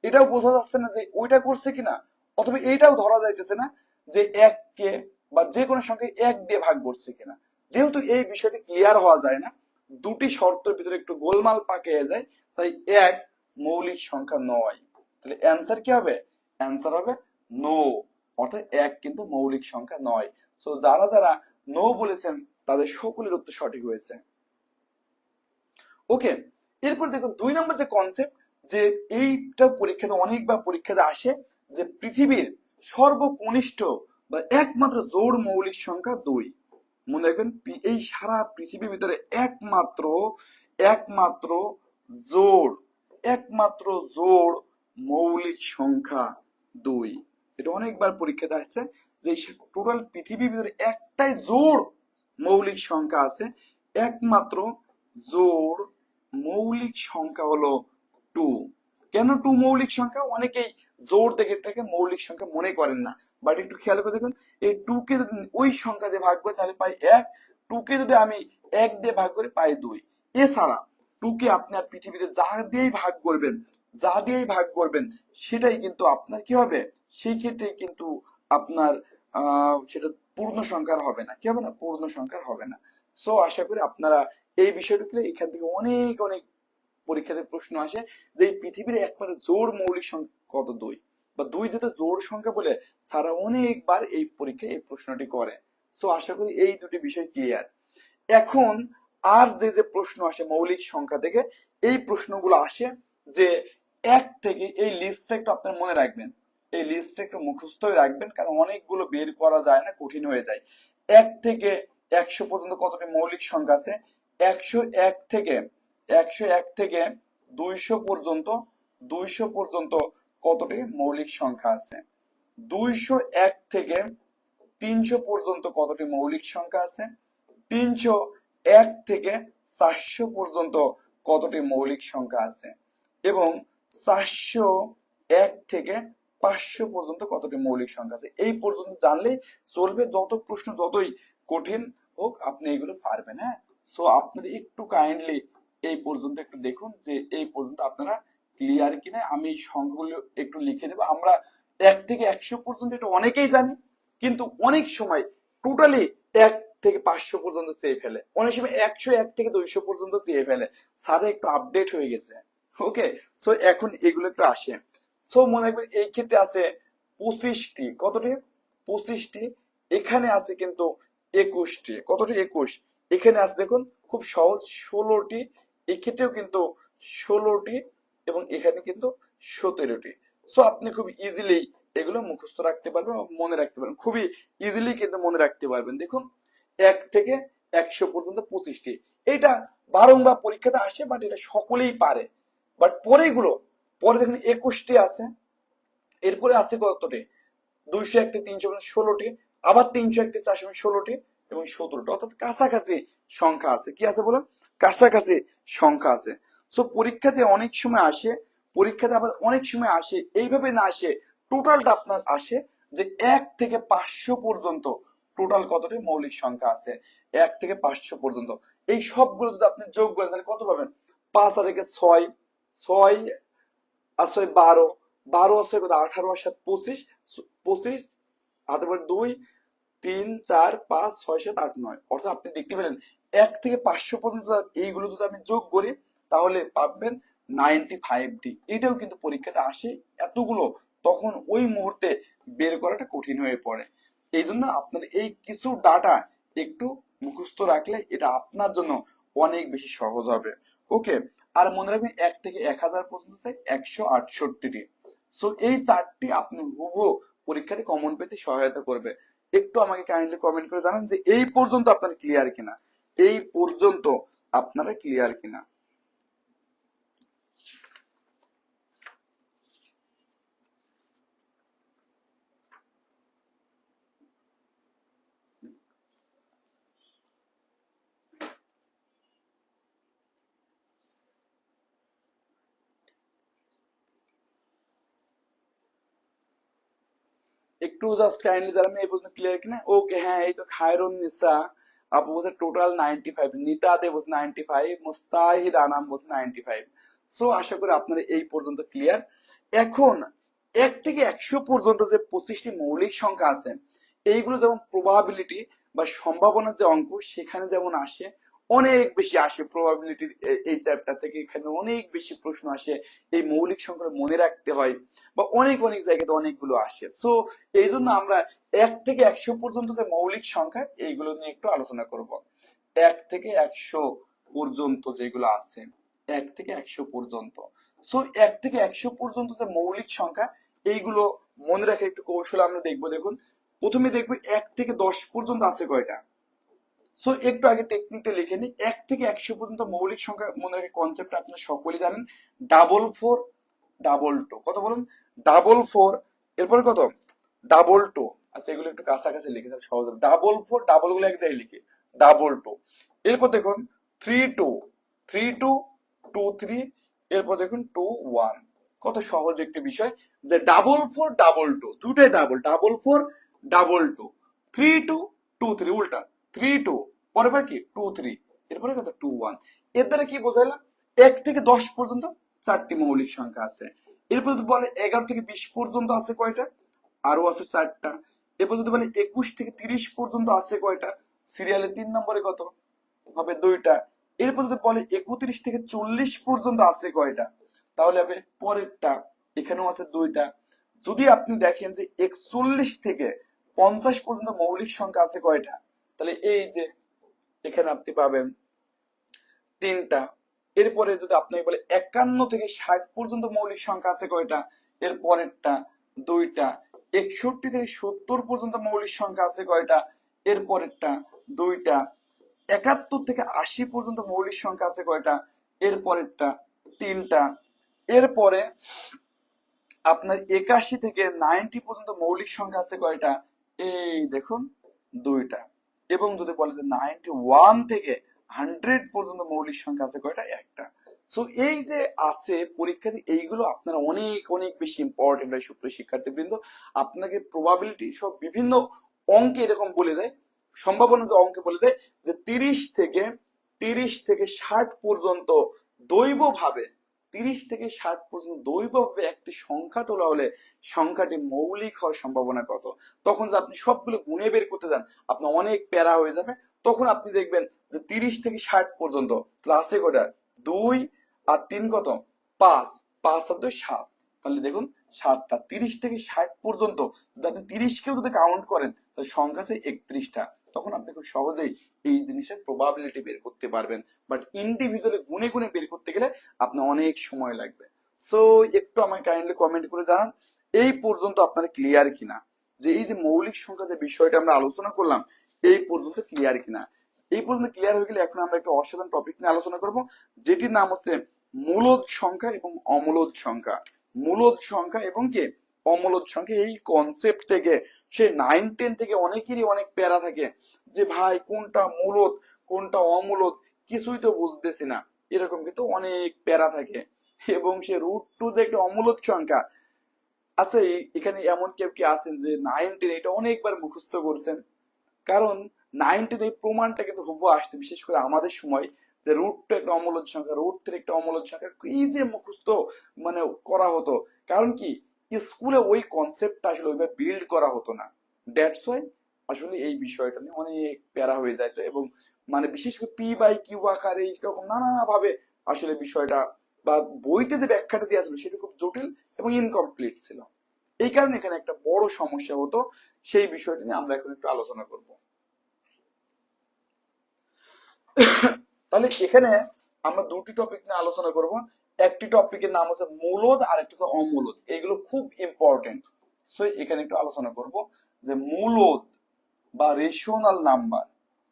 এটাও বোঝা যাচ্ছে না যে ওইটা করছে কিনা, অথবা এইটাও ধরা যাইতেছে না যে 1 কে বা যে কোনো সংখ্যা 1 দিয়ে ভাগ করছে কিনা। যেহেতু এই বিষয়টি ক্লিয়ার হওয়া যায় না, দুটি শর্তের ভিতরে একটু গোলমাল পাকিয়ে যায়, তাই 1 মৌলিক সংখ্যা নয়। তাহলে অ্যান্সার কি হবে? অ্যান্সার হবে নো, অর্থাৎ 1 কিন্তু মৌলিক সংখ্যা নয়। সো যারা যারা নো বলেছেন তাদের সকলের উত্তর সঠিক হয়েছে। ওকে, এরপর দেখুন 2 নম্বর যে কনসেপ্ট, যে এইটা পরীক্ষাতে অনেকবার পরীক্ষাতে আসে, যে পৃথিবীর সর্বকনিষ্ঠ বা একমাত্র জোড় মৌলিক সংখ্যা 2। মনে রাখবেন এই সারা পৃথিবীর ভিতরে একমাত্র একমাত্র জোড় একমাত্র জোড় মৌলিক সংখ্যা 2। এটা অনেকবার পরীক্ষাতে আসছে যে টোটাল পৃথিবীর ভিতরে একটাই জোড় মৌলিক সংখ্যা আছে, একমাত্র জোড় মৌলিক সংখ্যা হলো 2। কেন 2 মৌলিক সংখ্যা? অনেকেই জোড় দেখে এটাকে মৌলিক সংখ্যা মনে করেন না, বাট একটু খেয়াল করে দেখুন, এই 2 কে যদি ওই সংখ্যা দিয়ে ভাগ করি তাহলে পাই 1, 2 কে যদি আমি 1 দিয়ে ভাগ করি পাই 2। এছাড়া 2 কে আপনি আর পৃথিবীতে যা দিয়েই ভাগ করবেন, যা দিয়েই ভাগ করবেন সেটাই কিন্তু আপনার কি হবে, সেই ক্ষেত্রে কিন্তু আপনার সেটা পূর্ণ সংখ্যার হবে না। কি হবে না? পূর্ণ সংখ্যার হবে না। সো আশা করি আপনারা এই বিষয়টুকু, এখান থেকে অনেক অনেক পরীক্ষাতে প্রশ্ন আসে যে এই পৃথিবীর একমাত্র জোড় মৌলিক সংখ্যা কত? 2 বা 2 যেটা জোড় সংখ্যা বলে সারা অনেকবার এই পরীক্ষায় এই প্রশ্নটি করে। সো আশা করি এই দুটি বিষয় ক্লিয়ার। এখন আর যে যে প্রশ্ন আসে মৌলিক সংখ্যা থেকে, এই প্রশ্নগুলো আসে যে 1 থেকে, এই লিস্টটা একটু আপনার মনে রাখবেন, এই লিস্টটা একটু মুখস্থ রাখবেন, কারণ অনেকগুলো বের করা যায় না, কঠিন হয়ে যায়। 1 থেকে 100 পর্যন্ত কতটি মৌলিক সংখ্যা আছে? 101 থেকে 101 থেকে 200 পর্যন্ত, 200 পর্যন্ত কতটি মৌলিক সংখ্যা আছে? 201 থেকে 300 পর্যন্ত কতটি মৌলিক সংখ্যা আছে? 301 থেকে 400 পর্যন্ত কতটি মৌলিক সংখ্যা আছে? এবং 401 থেকে 500 পর্যন্ত কতটি মৌলিক সংখ্যা আছে? এই পর্যন্ত জানলেই চলবে, যত প্রশ্ন যতই কঠিন হোক আপনি এগুলো পারবেন। হ্যাঁ, সো আপনারা একটু কাইন্ডলি এই পর্যন্ত একটু দেখুন যে এই পর্যন্ত আপনারা ক্লিয়ার কিনা। আমি এই সংখ্যাগুলো একটু লিখে দেবো। আমরা 1 থেকে 100 পর্যন্ত এটা অনেকেই জানি, কিন্তু অনেক সময় টোটালি 1 থেকে 500 পর্যন্ত চেয়ে ফেলে, অনেক সময় 101 থেকে 200 পর্যন্ত চেয়ে ফেলে। স্যার একটু আপডেট হয়ে গেছে। ওকে, সো এখন এগুলো একটু আসে। সো মনে রাখবেন এই ক্ষেত্রে আছে 25টি, কতটি? 25টি। এখানে আছে কিন্তু 21টি, কতটি? 21। এখানে আছে দেখুন খুব সহজ 16টি, এক্ষেত্রেও কিন্তু 16টি, এবং এখানে কিন্তু 17টি। সো আপনি খুব ইজিলি এগুলো মুখস্থ রাখতে পারবেন, মনে রাখতে পারবেন, খুবই ইজিলি কিন্তু মনে রাখতে পারবেন। দেখুন 1 থেকে 100 পর্যন্ত 25টি, এটা বারংবার পরীক্ষাতে আসে, বাট এটা সকলেই পারে। বাট পরে দেখুন 21টি আছে, এরপরে আছে কতটি? 201 থেকে 300 পর্যন্ত 16টি, আবার 301 থেকে 400 পর্যন্ত 16টি, এবং 17টি, অর্থাৎ কাছাকাছি সংখ্যা আছে। কি আছে বলেন? কাছাকাছি সংখ্যা আছে। সো পরীক্ষাতে অনেক সময় আসে, পরীক্ষাতে আবার অনেক সময় আসে এইভাবে না আসে, টোটালটা আপনার আসে যে 1 থেকে 500 পর্যন্ত টোটাল কতটি মৌলিক সংখ্যা আছে? 1 থেকে 500 পর্যন্ত। এই সবগুলো যদি আপনি যোগ করেন তাহলে কত পাবেন? 5 আর 1 6, 6 আর 6 12, 12 আর 6 কত? 18 আর 7 25, 25 হাতে পারে 2, 3 4 5 6 7 8 9। অর্থাৎ আপনি দেখতে পেলেন 1 থেকে 500 পর্যন্ত এইগুলো যদি আমি যোগ করি তাহলে পাবেন 95টি। এটাও কিন্তু পরীক্ষাতে আসে এতগুলো, তখন ওই মুহূর্তে বের করাটা কঠিন হয়ে পড়ে। এই জন্য আপনার এই কিছু ডাটা একটু মুখস্থ রাখলে এটা আপনার জন্য অনেক বেশি সহজ হবে। ওকে, আর মনে রাখবেন 1 থেকে 1000 পর্যন্ত 168টি। সো এই চারটি আপনি হুবহু পরীক্ষাতে কমন পেতে সহায়তা করবে। একটু আমাকে কাইন্ডলি কমেন্ট করে জানান যে এই পর্যন্ত আপনারা ক্লিয়ার কিনা, এই পর্যন্ত আপনারা ক্লিয়ার কিনা। একটু জাস্ট কাইন্ডলি যারা মেয়ে পর্যন্ত ক্লিয়ার কিনা, ওকে হ্যাঁ এই তো খায়রুন নিসা আপু বলছে টোটাল 95, নিতা দে বলছে 95, মুস্তাহিদ আনাম বলছে 95। সো আশা করি আপনারা এই পর্যন্ত ক্লিয়ার। এখন 1 থেকে 100 পর্যন্ত যে 25টি মৌলিক সংখ্যা আছে, এইগুলো যেমন প্রবাবিলিটি বা সম্ভাবনার যে অঙ্ক সেখানে যেমন আসে, অনেক বেশি আসে প্রবাবিলিটির এই চ্যাপ্টার থেকে, এখানে অনেক বেশি প্রশ্ন আসে, এই মৌলিক সংখ্যা মনে রাখতে হয় বা অনেক অনেক জায়গাতে অনেকগুলো আসে। সো এই জন্য আমরা 1 থেকে 100 পর্যন্ত যে মৌলিক সংখ্যা এইগুলো নিয়ে একটু আলোচনা করব। 1 থেকে 100 পর্যন্ত যেগুলো আছে, 1 থেকে 100 পর্যন্ত। সো 1 থেকে 100 পর্যন্ত যে মৌলিক সংখ্যা এইগুলো মনে রাখার একটু কৌশল আমরা দেখবো। দেখুন প্রথমে দেখবো 1 থেকে 10 পর্যন্ত আছে কয়টা। সো একটু আগে টেকনিকটা লিখে নিই। 1 থেকে 100 পর্যন্ত মৌলিক সংখ্যা মনে রাখার কনসেপ্ট আপনারা সকলেই জানেন। 444 22, কত বলুন? 444, এরপরে কত? 22। আচ্ছা এগুলো একটু কাছাকাছি লিখে তাহলে সহজ হবে। 444, ডাবল গুলো এক জায়গায় লিখি 22। এরপর দেখুন 32, 32, 23, এরপর দেখুন 21। কত সহজ একটি বিষয় যে 4422, দুটাই ডাবল, 4422, 3223, উল্টা 32, পরের কি 23, এরপরে কত 21। এর দ্বারা কি বোঝাইলাম? 1 থেকে 10 পর্যন্ত 4টি মৌলিক সংখ্যা আছে। এরপর যদি বলে 11 থেকে 20 পর্যন্ত আছে কয়টা, আরো আছে 4টা। এরপর যদি বলে 21 থেকে 30 পর্যন্ত আছে কয়টা, সিরিয়ালে 3 নম্বরে কত হবে 2টা। এরপর যদি বলে 31 থেকে 40 পর্যন্ত আছে কয়টা, তাহলে হবে পরেরটা, এখানেও আছে 2টা। যদি আপনি দেখেন যে 41 থেকে 50 পর্যন্ত মৌলিক সংখ্যা আছে কয়টা, তাহলে এই যে এখানে আপনি পাবেন 3টা। এরপরে যদি আপনাকে বলে 51 থেকে 60 পর্যন্ত মৌলিক সংখ্যা আছে কয়টা, এর পরেরটা 2টা। 61 থেকে 70 পর্যন্ত মৌলিক সংখ্যা আছে কয়টা, এর পরেরটা 2টা। 71 থেকে 80 পর্যন্ত মৌলিক সংখ্যা আছে কয়টা, এর পরেরটা 3টা। এরপরে আপনার 81 থেকে 90 পর্যন্ত মৌলিক সংখ্যা আছে কয়টা, এই দেখুন 2টা। এবং যদি বলে যে 91 থেকে 100 পর্যন্ত মৌলিক সংখ্যা আছে কয়টা, একটা। সো এই যে আছে পরীক্ষাতে, এইগুলো আপনারা অনেক অনেক বেশি ইম্পর্টেন্ট হয় সুপ্রিয় শিক্ষার্থীবৃন্দ। আপনাকে প্রবাবিলিটি সব বিভিন্ন অঙ্কে এরকম বলে দেয়, সম্ভাবনা যে অঙ্কে বলে দেয় যে 30 থেকে 60 পর্যন্ত দৈবভাবে, 30 থেকে 60 পর্যন্ত দৈবভাবে একটি সংখ্যা তোলা হলে সংখ্যাটি মৌলিক হওয়ার সম্ভাবনা কত। তখন যদি আপনি সবগুলো গুণে বের করতে যান আপনার অনেক প্যারা হয়ে যাবে। তখন আপনি দেখবেন যে 30 থেকে 60 পর্যন্ত ক্লাসে কয়টা, 2 আর 3 কত, 5, 5 আর 2 7, তাহলে দেখুন 7টা। 30 থেকে 60 পর্যন্ত যদি আপনি 30 কেও যদি কাউন্ট করেন তাহলে সংখ্যা আছে 31টা। তখন আপনি খুব সহজেই এই জিনিসের প্রবাবিলিটি বের করতে পারবেন। বাট ইন্ডিভিজুয়ালি গুনে গুনে বের করতে গেলে আপনার অনেক সময় লাগবে। সো একটু আমাকে কাইন্ডলি কমেন্ট করে জানান এই পর্যন্ত আপনারা ক্লিয়ার কিনা, যে এই যে মৌলিক সংখ্যা যে বিষয়টা আমরা আলোচনা করলাম এই পর্যন্ত ক্লিয়ার কিনা। এই পর্যন্ত ক্লিয়ার হয়ে গেলে এখন আমরা একটা অসাধারণ টপিক নিয়ে আলোচনা করব, যেটির নাম হচ্ছে মূলদ সংখ্যা এবং অমূলদ সংখ্যা। মূলদ সংখ্যা এবং কি অমূলদ সংখ্যা, এই কনসেপ্ট থেকে সে 9-10 থেকে অনেকেরই অনেক প্যারা থাকে যে ভাই কোনটা মূলদ কোনটা অমূলদ কিছুই তো বুঝতেছি না, এরকম কিন্তু অনেক প্যারা থাকে। এবং সে √2 যে একটা অমূলদ সংখ্যা আছে, এখানে এমন কেউ কি আছেন যে 9-10 এটা অনেকবার মুখস্থ করছেন, কারণ 9-10 এই প্রমাণটা কিন্তু হুবহু আসছে, বিশেষ করে আমাদের সময় যে √2 একটা অমূলদ সংখ্যা, √3 একটা অমূলদ সংখ্যা, এই যে মুখস্থ মানে করা হতো। কারণ কি স্কুলে ওই কনসেপ্টটা আসলে ওইভাবে বিল্ড করা হতো না। দ্যাটস ওয়াই আসলে এই বিষয়টা নিয়ে অনেক প্যারা হয়ে যায়। তো এবং মানে বিশেষ করে P/Q আকারে এরকম নানা ভাবে আসলে বিষয়টা বা বইতে যে ব্যাখ্যাটা দেওয়া ছিল সেটা খুব জটিল এবং ইনকমপ্লিট ছিল। এই কারণে এখানে একটা বড় সমস্যা হতো, সেই বিষয়টা নিয়ে আমরা এখন একটু আলোচনা করব। তাহলে এখানে আমরা দুটি টপিক নিয়ে আলোচনা করব। একটি টপিকের নাম হচ্ছে মূলদ আর একটা হচ্ছে অমূলদ, এগুলো খুব ইম্পর্টেন্ট। সো এখানে একটু আলোচনা করব যে মূলদ বা রেশনাল নাম্বার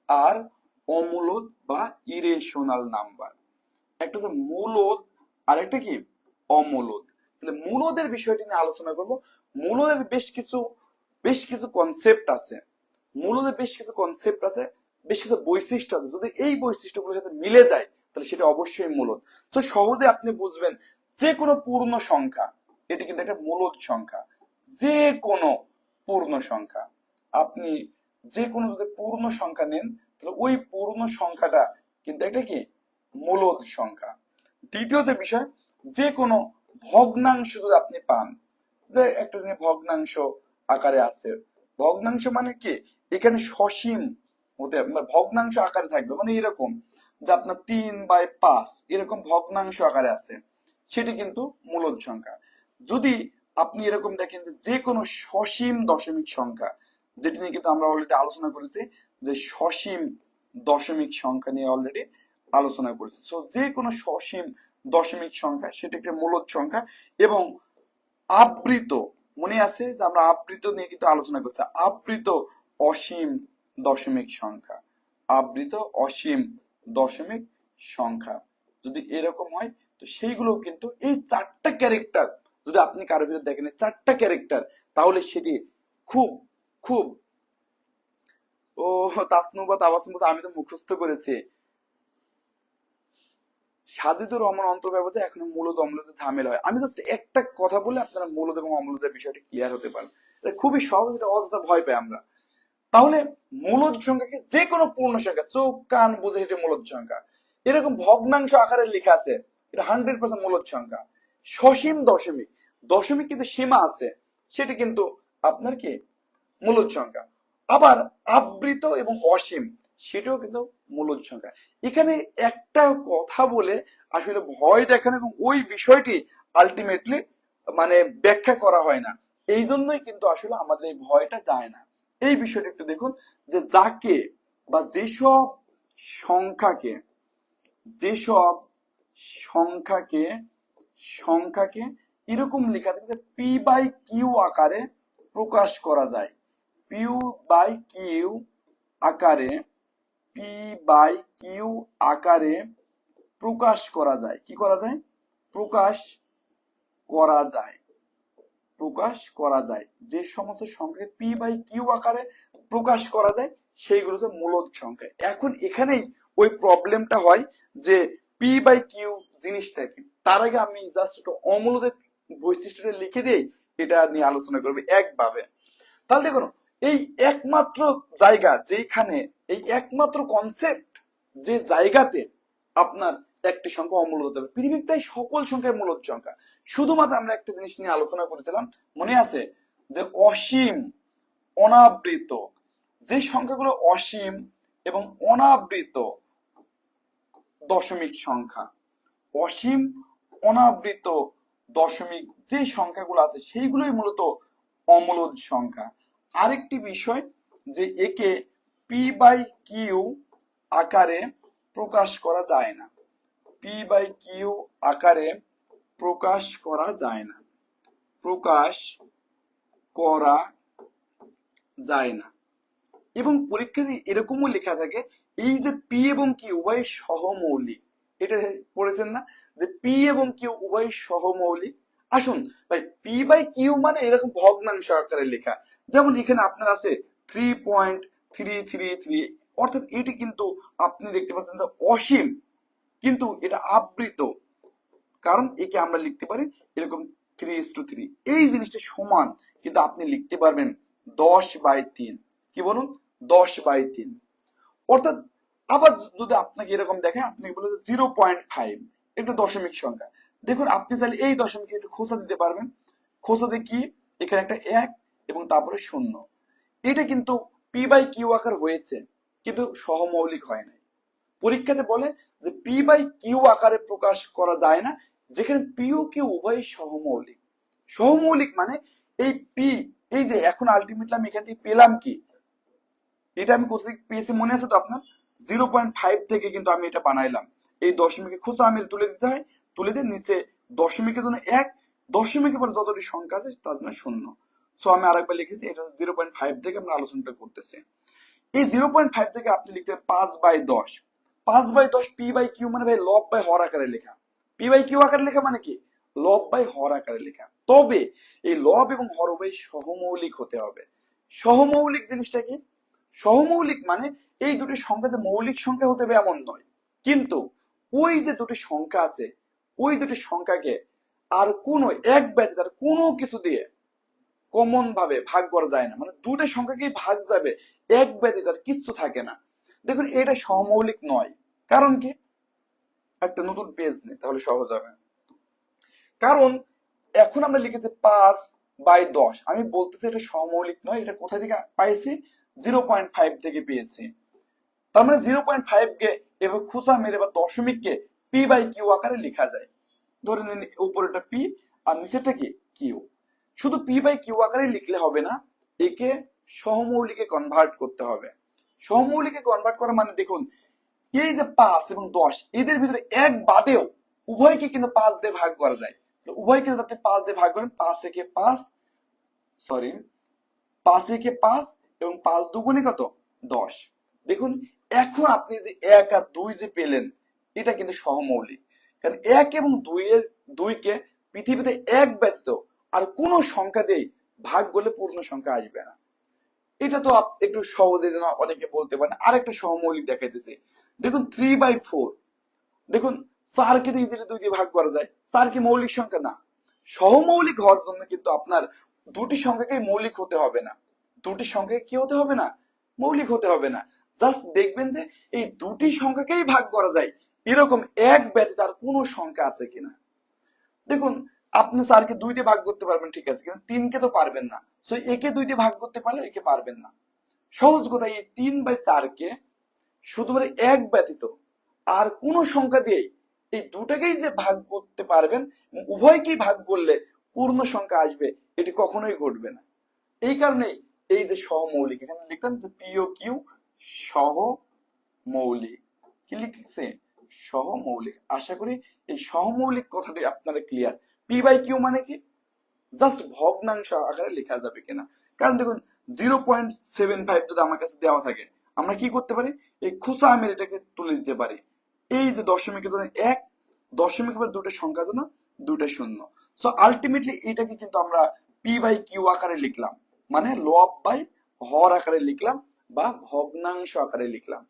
আর অমূলদ বা ইরেশনাল নাম্বার। একটা হচ্ছে মূলদ আর একটা কি অমূলদ। তাহলে মূলদের বিষয়টি নিয়ে আলোচনা করব। মূলদের বেশ কিছু কনসেপ্ট আছে, মূলদের বেশ কিছু কনসেপ্ট আছে, বেশ কিছু বৈশিষ্ট্য আছে। যদি এই বৈশিষ্ট্যগুলোর সাথে মিলে যায় তাহলে সেটা অবশ্যই মূলদ। তো সহজে আপনি বুঝবেন যে কোনো পূর্ণ সংখ্যা এটি কিন্তু একটা মূলদ সংখ্যা। যে কোনো পূর্ণ সংখ্যা। আপনি যে কোনো যদি পূর্ণ সংখ্যা নেন তাহলে ওই পূর্ণ সংখ্যাটা কিন্তু একটা কি মূলদ সংখ্যা। দ্বিতীয় যে বিষয়, যে কোনো ভগ্নাংশ যদি আপনি পান, যে একটা জিনিস ভগ্নাংশ আকারে আছে, ভগ্নাংশ মানে কি এখানে সসীম হতে মানে ভগ্নাংশ আকারে থাকবে, মানে এরকম যে আপনার 3/5 এরকম ভগ্নাংশ আকারে আছে, সেটি কিন্তু মূলদ সংখ্যা। যদি আপনি এরকম দেখেন যে কোনো সসীম দশমিক সংখ্যা, যেটি নিয়ে কিন্তু আমরা অলরেডি আলোচনা করেছি, যে সসীম দশমিক সংখ্যা নিয়ে অলরেডি আলোচনা করেছি। সো যে কোনো সসীম দশমিক সংখ্যা সেটি একটি মূলদ সংখ্যা। এবং আবৃত, মনে আছে যে আমরা আবৃত নিয়ে কিন্তু আলোচনা করছি, আবৃত অসীম দশমিক সংখ্যা, আবৃত অসীম দশমিক সংখ্যা যদি এরকম হয়, তো সেইগুলো কিন্তু এই 4টা ক্যারেক্টার যদি আপনি কারো ভিতরে দেখেন 4টা ক্যারেক্টার, তাহলে সেটি খুব খুব ও তাসনু বা তাবাসুম আমি তো মুখস্থ করেছি। সাজিদুর রহমান অন্তর্ব্যবস্থা এখন মূলদ অম্লদের ঝামেলা হয়। আমি জাস্ট একটা কথা বলে আপনারা মূলদ এবং অম্লদের বিষয়টি ক্লিয়ার হতে পারেন। এটা খুবই সহজ, এটা অযথা ভয় পাই আমরা। তাহলে মূলদ সংখ্যাকে যে কোনো পূর্ণ সংখ্যা, চোখ কান বুঝে এটা মূলদ সংখ্যা, এরকম ভগ্নাংশ আকারে লেখা আছে, এটা 100% মূলদ সংখ্যা। সসীম দশমিক, দশমিক কিন্তু সীমা আছে, সেটি কিন্তু আপনার কি মূলদ সংখ্যা। আবার আবৃত এবং অসীম, সেটাও কিন্তু মূলদ সংখ্যা। এখানে একটা কথা বলে আসলে ভয় দেখানো এবং ওই বিষয়টি আলটিমেটলি মানে ব্যাখ্যা করা হয় না, এই জন্যই কিন্তু আসলে আমাদের এই ভয়টা যায় না। এই বিষয়টা একটু দেখুন, যে যাকে বা যেসব সংখ্যাকে, যেসব সংখ্যাকে সংখ্যাকে এরকম লেখা থাকে পি বাই কিউ আকারে প্রকাশ করা যায়, পিউ বাই কিউ আকারে, পি বাই কিউ আকারে প্রকাশ করা যায়, কি করা যায় প্রকাশ করা যায়, প্রকাশ করা যায়, যে সমস্ত সংখ্যাকে পি বাই কিউ আকারে প্রকাশ করা যায় সেইগুলো হচ্ছে মূলদ সংখ্যা। এখন এখানেই ওই প্রবলেমটা হয় যে পি বাই কিউ জিনিসটা কি। তার আগে আমি জাস্ট একটু অমূলদের বৈশিষ্ট্যটা লিখে দিই, এটা নিয়ে আলোচনা করবে একভাবে। তাহলে দেখুন, এই একমাত্র জায়গা যেখানে, এই একমাত্র কনসেপ্ট যে জায়গাতে আপনার একটি সংখ্যা অমূলদ হতে হবে, পৃথিবীর প্রায় সকল সংখ্যায় মূলদ সংখ্যা। শুধুমাত্র আমরা একটা জিনিস নিয়ে আলোচনা করেছিলাম, মনে আছে, যে অসীম অনাবৃত, যে সংখ্যাগুলো অসীম এবং অনাবৃত দশমিক সংখ্যা, অসীম অনাবৃত দশমিক যে সংখ্যাগুলো আছে সেইগুলোই মূলত অমূলদ সংখ্যা। আরেকটি বিষয়, যে একে পি বাই কিউ আকারে প্রকাশ করা যায় না, পি বাই কিউ আকারে প্রকাশ করা যায় না, প্রকাশ করা যায় না। এবং পরীক্ষাতে এরকমও লেখা থাকে, এই যে পি এবং কিউ উভয় সহমৌলিক, এটা পড়েছেন না, যে পি এবং কিউ উভয় সহমৌলিক। আসুন ভাই, পি বাই কিউ মানে এরকম ভগ্নাংশ আকারে লেখা, যেমন এখানে আপনার আছে 3.333, অর্থাৎ এটি কিন্তু আপনি দেখতে পাচ্ছেন যে অসীম, কিন্তু এটা আবৃত, কারণ একে আমরা লিখতে পারি এরকম 3:3, এই জিনিসটা সমান কিন্তু আপনি লিখতে পারবেন 10/3, কি বলুন 10/3। অর্থাৎ আবার যদি আপনাকে এরকম দেখে, আপনি বলে 0.5 একটা দশমিক সংখ্যা, দেখুন আপনি চাইলে এই দশমিক একটু খোঁচা দিতে পারবেন, খোঁচাতে কি এখানে একটা 1 এবং তারপরে 0, এটা কিন্তু পি বাই কিউ আকার হয়েছে কিন্তু সহমৌলিক হয় নাই। পরীক্ষাতে বলে যে পি বাই কিউ আকারে প্রকাশ করা যায় না, যেখানে পি ও কিউ উভয় সহমৌলিক। সহমৌলিক মানে এই পি, এই যে এখন আলটিমেটলি আমি এখান থেকে পেলাম কি, এটা আমি কোথা থেকে পেয়েছি মনে আছে তো আপনার, 0.5 থেকে কিন্তু আমি এটা বানাইলাম, এই দশমিকে খোঁচা আমি তুলে দিতে হয়, তুলে দিয়ে নিচে দশমিকের জন্য 1, দশমিকের পর যতটি সংখ্যা আছে তার জন্য 0। সো আমি আরেকবার লিখেছি, এটা 0.5 থেকে আমরা আলোচনাটা করতেছি। এই 0.5 থেকে আপনি লিখতে হবে 5/10, 5/10 পি বাই কিউ মানে ভাই লব বাই হর আকারে লেখা, পি বাই কিউ আকারে লেখা মানে কি লব বাই হর আকারে লেখা। তবে এই লব এবং হর উভয় সহমৌলিক হতে হবে। সহমৌলিক জিনিসটা কি, সহমৌলিক মানে এই দুটি সংখ্যা যে মৌলিক সংখ্যা হতে হবে এমন নয়, কিন্তু ওই যে দুটি সংখ্যা আছে ওই দুটি সংখ্যাকে আর কোনো এক ব্যতীত আর কোনো কিছু দিয়ে কমন ভাবে ভাগ করা যায় না, মানে দুটো সংখ্যাকেই ভাগ যাবে, এক ব্যতীত আর কিচ্ছু থাকে না। দেখুন এটা সমমৌলিক নয়। কারণ কি, একটা নতুন পেজ নেই তাহলে সহজ হবে। কারণ এখন আমরা লিখেছি 5/10, আমি বলতেছি এটা সমমৌলিক নয়। এটা কোথা থেকে পাইছি? 0.5 থেকে পেয়েছি। তার মানে 0.5 কে এবার খুচা মেরে বা দশমিককে p/q আকারে লেখা যায়। ধরে নিন উপরেটা p আর নিচেরটা কি q। শুধু p/q আকারে লিখলে হবে না, একে সহমৌলিকে কনভার্ট করতে হবে। সহমৌলিকে কনভার্ট করা মানে দেখুন, এই যে 5 এবং 10 এদের ভিতরে এক বাদেও উভয়কে কিন্তু 5 দিয়ে ভাগ করা যায়। উভয়কে যদি আপনি 5 দিয়ে ভাগ করেন, 5 একে 5, সরি 5 একে 5 এবং 5 দুগুণে কত? 10। দেখুন এখন আপনি যে 1 আর 2 যে পেলেন, এটা কিন্তু সহমৌলিক। কারণ 1 এবং 2 কে পৃথিবীতে এক ব্যতীত আর কোন সংখ্যা দিয়ে ভাগ করলে পূর্ণ সংখ্যা আসবে না। এটা তো একটু সহজে যেন অনেকে বলতে পারেন। আরেকটা সহমৌলিক দেখাইতেছে, দেখুন 3/4। দেখুন 4 কে তো ইজিলি 2 দিয়ে ভাগ করা যায়। 4 কি মৌলিক সংখ্যা? না। সহমৌলিক হওয়ার জন্য কিন্তু আপনার দুটি সংখ্যাকে মৌলিক হতে হবে না। দুটি সংখ্যাকে কি হতে হবে না? মৌলিক হতে হবে না। জাস্ট দেখবেন যে এই দুটি সংখ্যাকেই ভাগ করা যায় এরকম এক ব্যতীত আর কোন সংখ্যা আছে কিনা। দেখুন আপনি 4 কে 2 দিয়ে ভাগ করতে পারবেন, ঠিক আছে, কিন্তু 3 কে তো পারবেন না। সো একে 2 দিয়ে ভাগ করতে পারলে একে পারবেন না। সহজ কথা, এই 3/4 কে শুধুমাত্র এক ব্যতীত আর কোন সংখ্যা দিয়ে এই দুটাকেই যে ভাগ করতে পারবেন, উভয়কেই ভাগ করলে পূর্ণ সংখ্যা আসবে, এটি কখনোই ঘটবে না। এই কারণেই এই যে সহমৌলিক, এখানে লিখলাম যে POQ সহমৌলিক। কি লিখছে? সহমৌলিক। আশা করি এই সহমৌলিক কথাটি আপনারা ক্লিয়ার। p/q মানে কি? জাস্ট ভগ্নাংশ আকারে লেখা যাবে কিনা। কারণ দেখুন 0.75 যদি আমার কাছে দেওয়া থাকে, আমরা কি করতে পারি? এই খুচা আমের এটাকে তুলে দিতে পারি। এই যে দশমিকের জন্য 1, দশমিক পর দুটো সংখ্যার জন্য 2টা শূন্য। সো আলটিমেটলি এটাকে কিন্তু আমরা p/q আকারে লিখলাম, মানে লব বাই হর আকারে লিখলাম বা ভগ্নাংশ আকারে লিখলাম।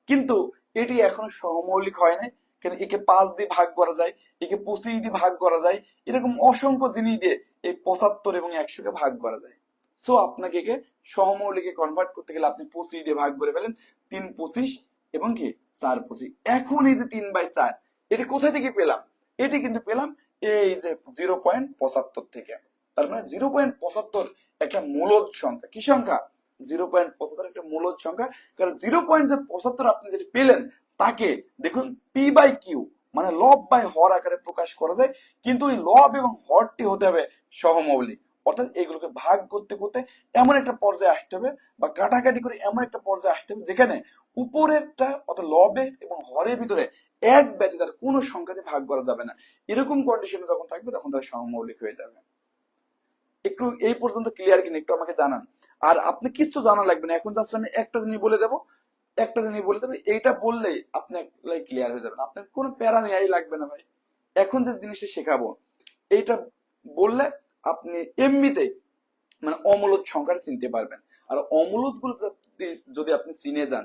কিন্তু এটি এখনো সহমৌলিক হয় নাই। কেন? একে 5 দিয়ে ভাগ করা যায়, একে 25 দিয়ে ভাগ করা যায়, এরকম অসংখ্য জিনিস দিয়ে এই 75 এবং 100 কে ভাগ করা যায়। সো আপনাকে একে সহমৌলিকে কনভার্ট করতে গেলে আপনি 25 দিয়ে ভাগ করে ফেলেন, 3/25 এবং কি 4/25। এখন এই যে 3/4 এটি কোথা থেকে পেলাম? এটি কিন্তু পেলাম এই যে 0.75 থেকে। তার মানে 0.75 একটা মূলদ সংখ্যা। কি সংখ্যা? 0.75 একটা মূলদ সংখ্যা। কারণ 0.75 আপনি যেটা পেলেন তাকে দেখুন p/q মানে লব বাই হর আকারে প্রকাশ করা যায়, কিন্তু ওই লব এবং হরটি হতে হবে সহমৌলিক। অর্থাৎ এগুলোকে ভাগ করতে করতে এমন একটা পর্যায়ে আসতে হবে বা কাটাকাটি করে এমন একটা পর্যায়ে আসতে হবে যেখানে উপরেরটা অর্থাৎ লবে এবং হরের ভিতরে এক ব্যতীত আর কোনো সংখ্যাতে ভাগ করা যাবে না। এরকম কন্ডিশনে যখন থাকবে তখন তারা সহমৌলিক হয়ে যাবে। একটু এই পর্যন্ত ক্লিয়ার কিনা একটু আমাকে জানান। আর আপনি কিচ্ছু জানা লাগবে না, এখন জাস্ট আমি একটা জিনিস বলে দেবো, এইটা বললেই আপনি ক্লিয়ার হয়ে যাবেন। আপনার কোনো প্যারা নেওয়াই লাগবে না ভাই। এখন যে জিনিসটা শেখাবো এইটা বললে আপনি এমনিতেই মানে অমূলদ সংখ্যাটা চিনতে পারবেন। আর অমূলদ গুলো যদি আপনি চিনে যান,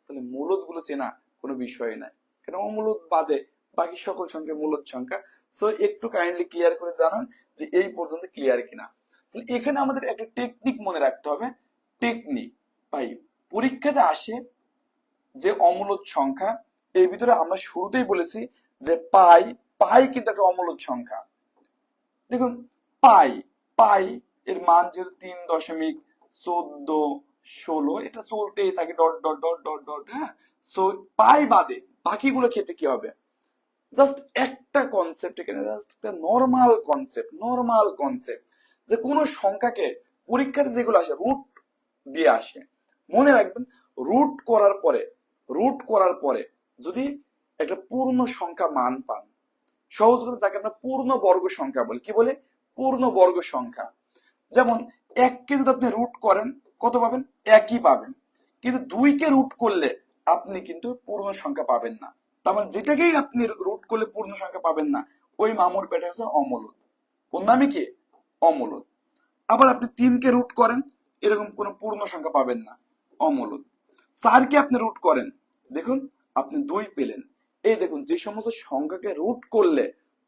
তাহলে মূলদ গুলো চেনা কোনো বিষয় নাই। কেন? অমূলদ বাদে বাকি সকল সংখ্যা মূলদ সংখ্যা। সো একটু কাইন্ডলি ক্লিয়ার করে জানান যে এই পর্যন্ত ক্লিয়ার কিনা। তাহলে এখানে আমাদের একটা টেকনিক মনে রাখতে হবে। টেকনিক ভাই, পরীক্ষাতে আসে যে অমূলদ সংখ্যা, এর ভিতরে আমরা শুরুতেই বলেছি যে পাই, কিন্তু একটা অমূলদ সংখ্যা। দেখুন পাই, এর মান যেহেতু 3.1416, এটা চলতেই থাকে dot dot dot dot dot. হ্যাঁ, সো পাই বাদে বাকিগুলো ক্ষেত্রে কি হবে? জাস্ট একটা কনসেপ্ট এখানে, জাস্ট একটা নর্মাল কনসেপ্ট যে কোন সংখ্যাকে পরীক্ষাতে যেগুলো আসে রুট দিয়ে আসে। মনে রাখবেন রুট করার পরে যদি একটা পূর্ণ সংখ্যা মান পান, সহজ করে তাকে আমরা পূর্ণ বর্গ সংখ্যা বলি। কি বলে? পূর্ণ বর্গ সংখ্যা। যেমন 1 কে যদি আপনি রুট করেন কত পাবেন? 1ই পাবেন। কিন্তু 2 কে রুট করলে আপনি কিন্তু পূর্ণ সংখ্যা পাবেন না। তার মানে যেটাকেই আপনি রুট করলে পূর্ণ সংখ্যা পাবেন না, ওই মামুর পেটে হচ্ছে অমূলদ। ওর নামই কি? অমূলদ। আবার আপনি 3 কে রুট করেন, এরকম কোন পূর্ণ সংখ্যা পাবেন না, অমূলদ। 4 কে আপনি রুট করেন, দেখুন আপনি 2 পেলেন। এই দেখুন যে সমস্ত সংখ্যাকে রুট করলে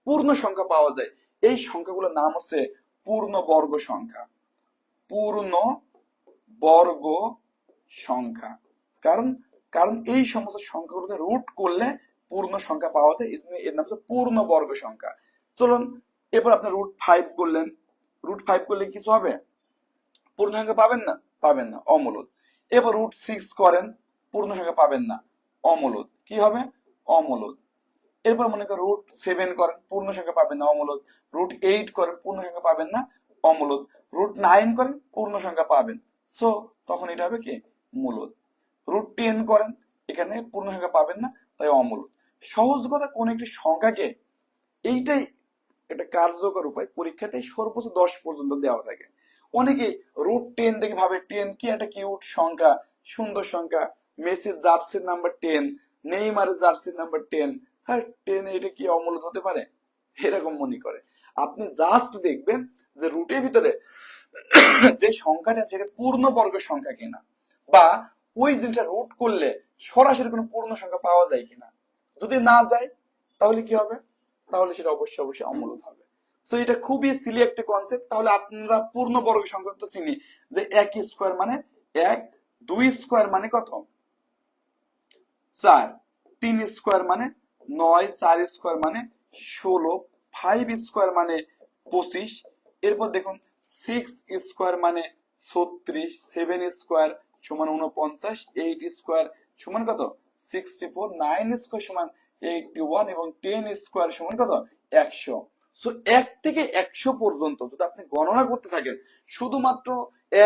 পূর্ণ সংখ্যা পাওয়া যায় এই সংখ্যাগুলোর নাম হচ্ছে পূর্ণ বর্গ সংখ্যা, পূর্ণ বর্গ সংখ্যা। কারণ কারণ এই সমস্ত সংখ্যাগুলোকে রুট করলে পূর্ণ সংখ্যা পাওয়া যায়, এর নাম হচ্ছে পূর্ণ বর্গ সংখ্যা। চলুন এরপর আপনি √5 করলেন, √5 করলে কিছু হবে? পূর্ণ সংখ্যা পাবেন না? পাবেন না, অমূলদ। এবার √6 করেন, পূর্ণ সংখ্যা পাবেন না, অমূলদ। কি হবে? অমূলদ। এরপর মনে করেন √7 করেন, পূর্ণ সংখ্যা পাবেন না, অমূলদ। √8 করেন, পূর্ণ সংখ্যা পাবেন না, অমূলদ। √9 করেন, পূর্ণ সংখ্যা পাবেন, সো তখন এটা হবে কি? মূলদ। √10 করেন, এখানে পূর্ণ সংখ্যা পাবেন না, তাই অমূলদ। সহজ কথা, কোন একটি সংখ্যাকে, এইটাই একটা কার্যকর উপায়, পরীক্ষাতে সর্বোচ্চ 10 পর্যন্ত দেওয়া থাকে। অনেকে √10 থেকে ভাবে 10 কি একটা কিউট সংখ্যা, সুন্দর সংখ্যা, মেসির জার্সির নাম্বার 10, নেইমারের জার্সির নাম্বার 10, হ্যাঁ 10 এটা কি অমূলদ হতে পারে? এরকম মনে করে। আপনি জাস্ট দেখবেন যে রুটের ভিতরে যে সংখ্যাটা আছে এটা পূর্ণ বর্গের সংখ্যা কিনা, বা ওই জিনিসটা রুট করলে সরাসরি কোনো পূর্ণ সংখ্যা পাওয়া যায় কিনা। যদি না যায় তাহলে কি হবে? তাহলে সেটা অবশ্যই অবশ্যই অমূলদ হবে। সো এটা খুবই সিলি একটা কনসেপ্ট। তাহলে আপনারা পূর্ণ বর্গ সংখ্যা তো চিনি যে 1 স্কয়ার মানে 1, 2 স্কয়ার মানে কত? 4, 3 স্কয়ার মানে 9, 4 স্কয়ার মানে 16, 5 স্কয়ার মানে 25। এরপর দেখুন 6 স্কয়ার মানে 36, 7 স্কয়ার সমান 49, 8 স্কয়ার সমান কত? 64, 9 স্কয়ার সমান 81 এবং 10 স্কয়ার সমান কত? 100। সো 1 থেকে 100 পর্যন্ত যদি আপনি গণনা করতে থাকেন, শুধুমাত্র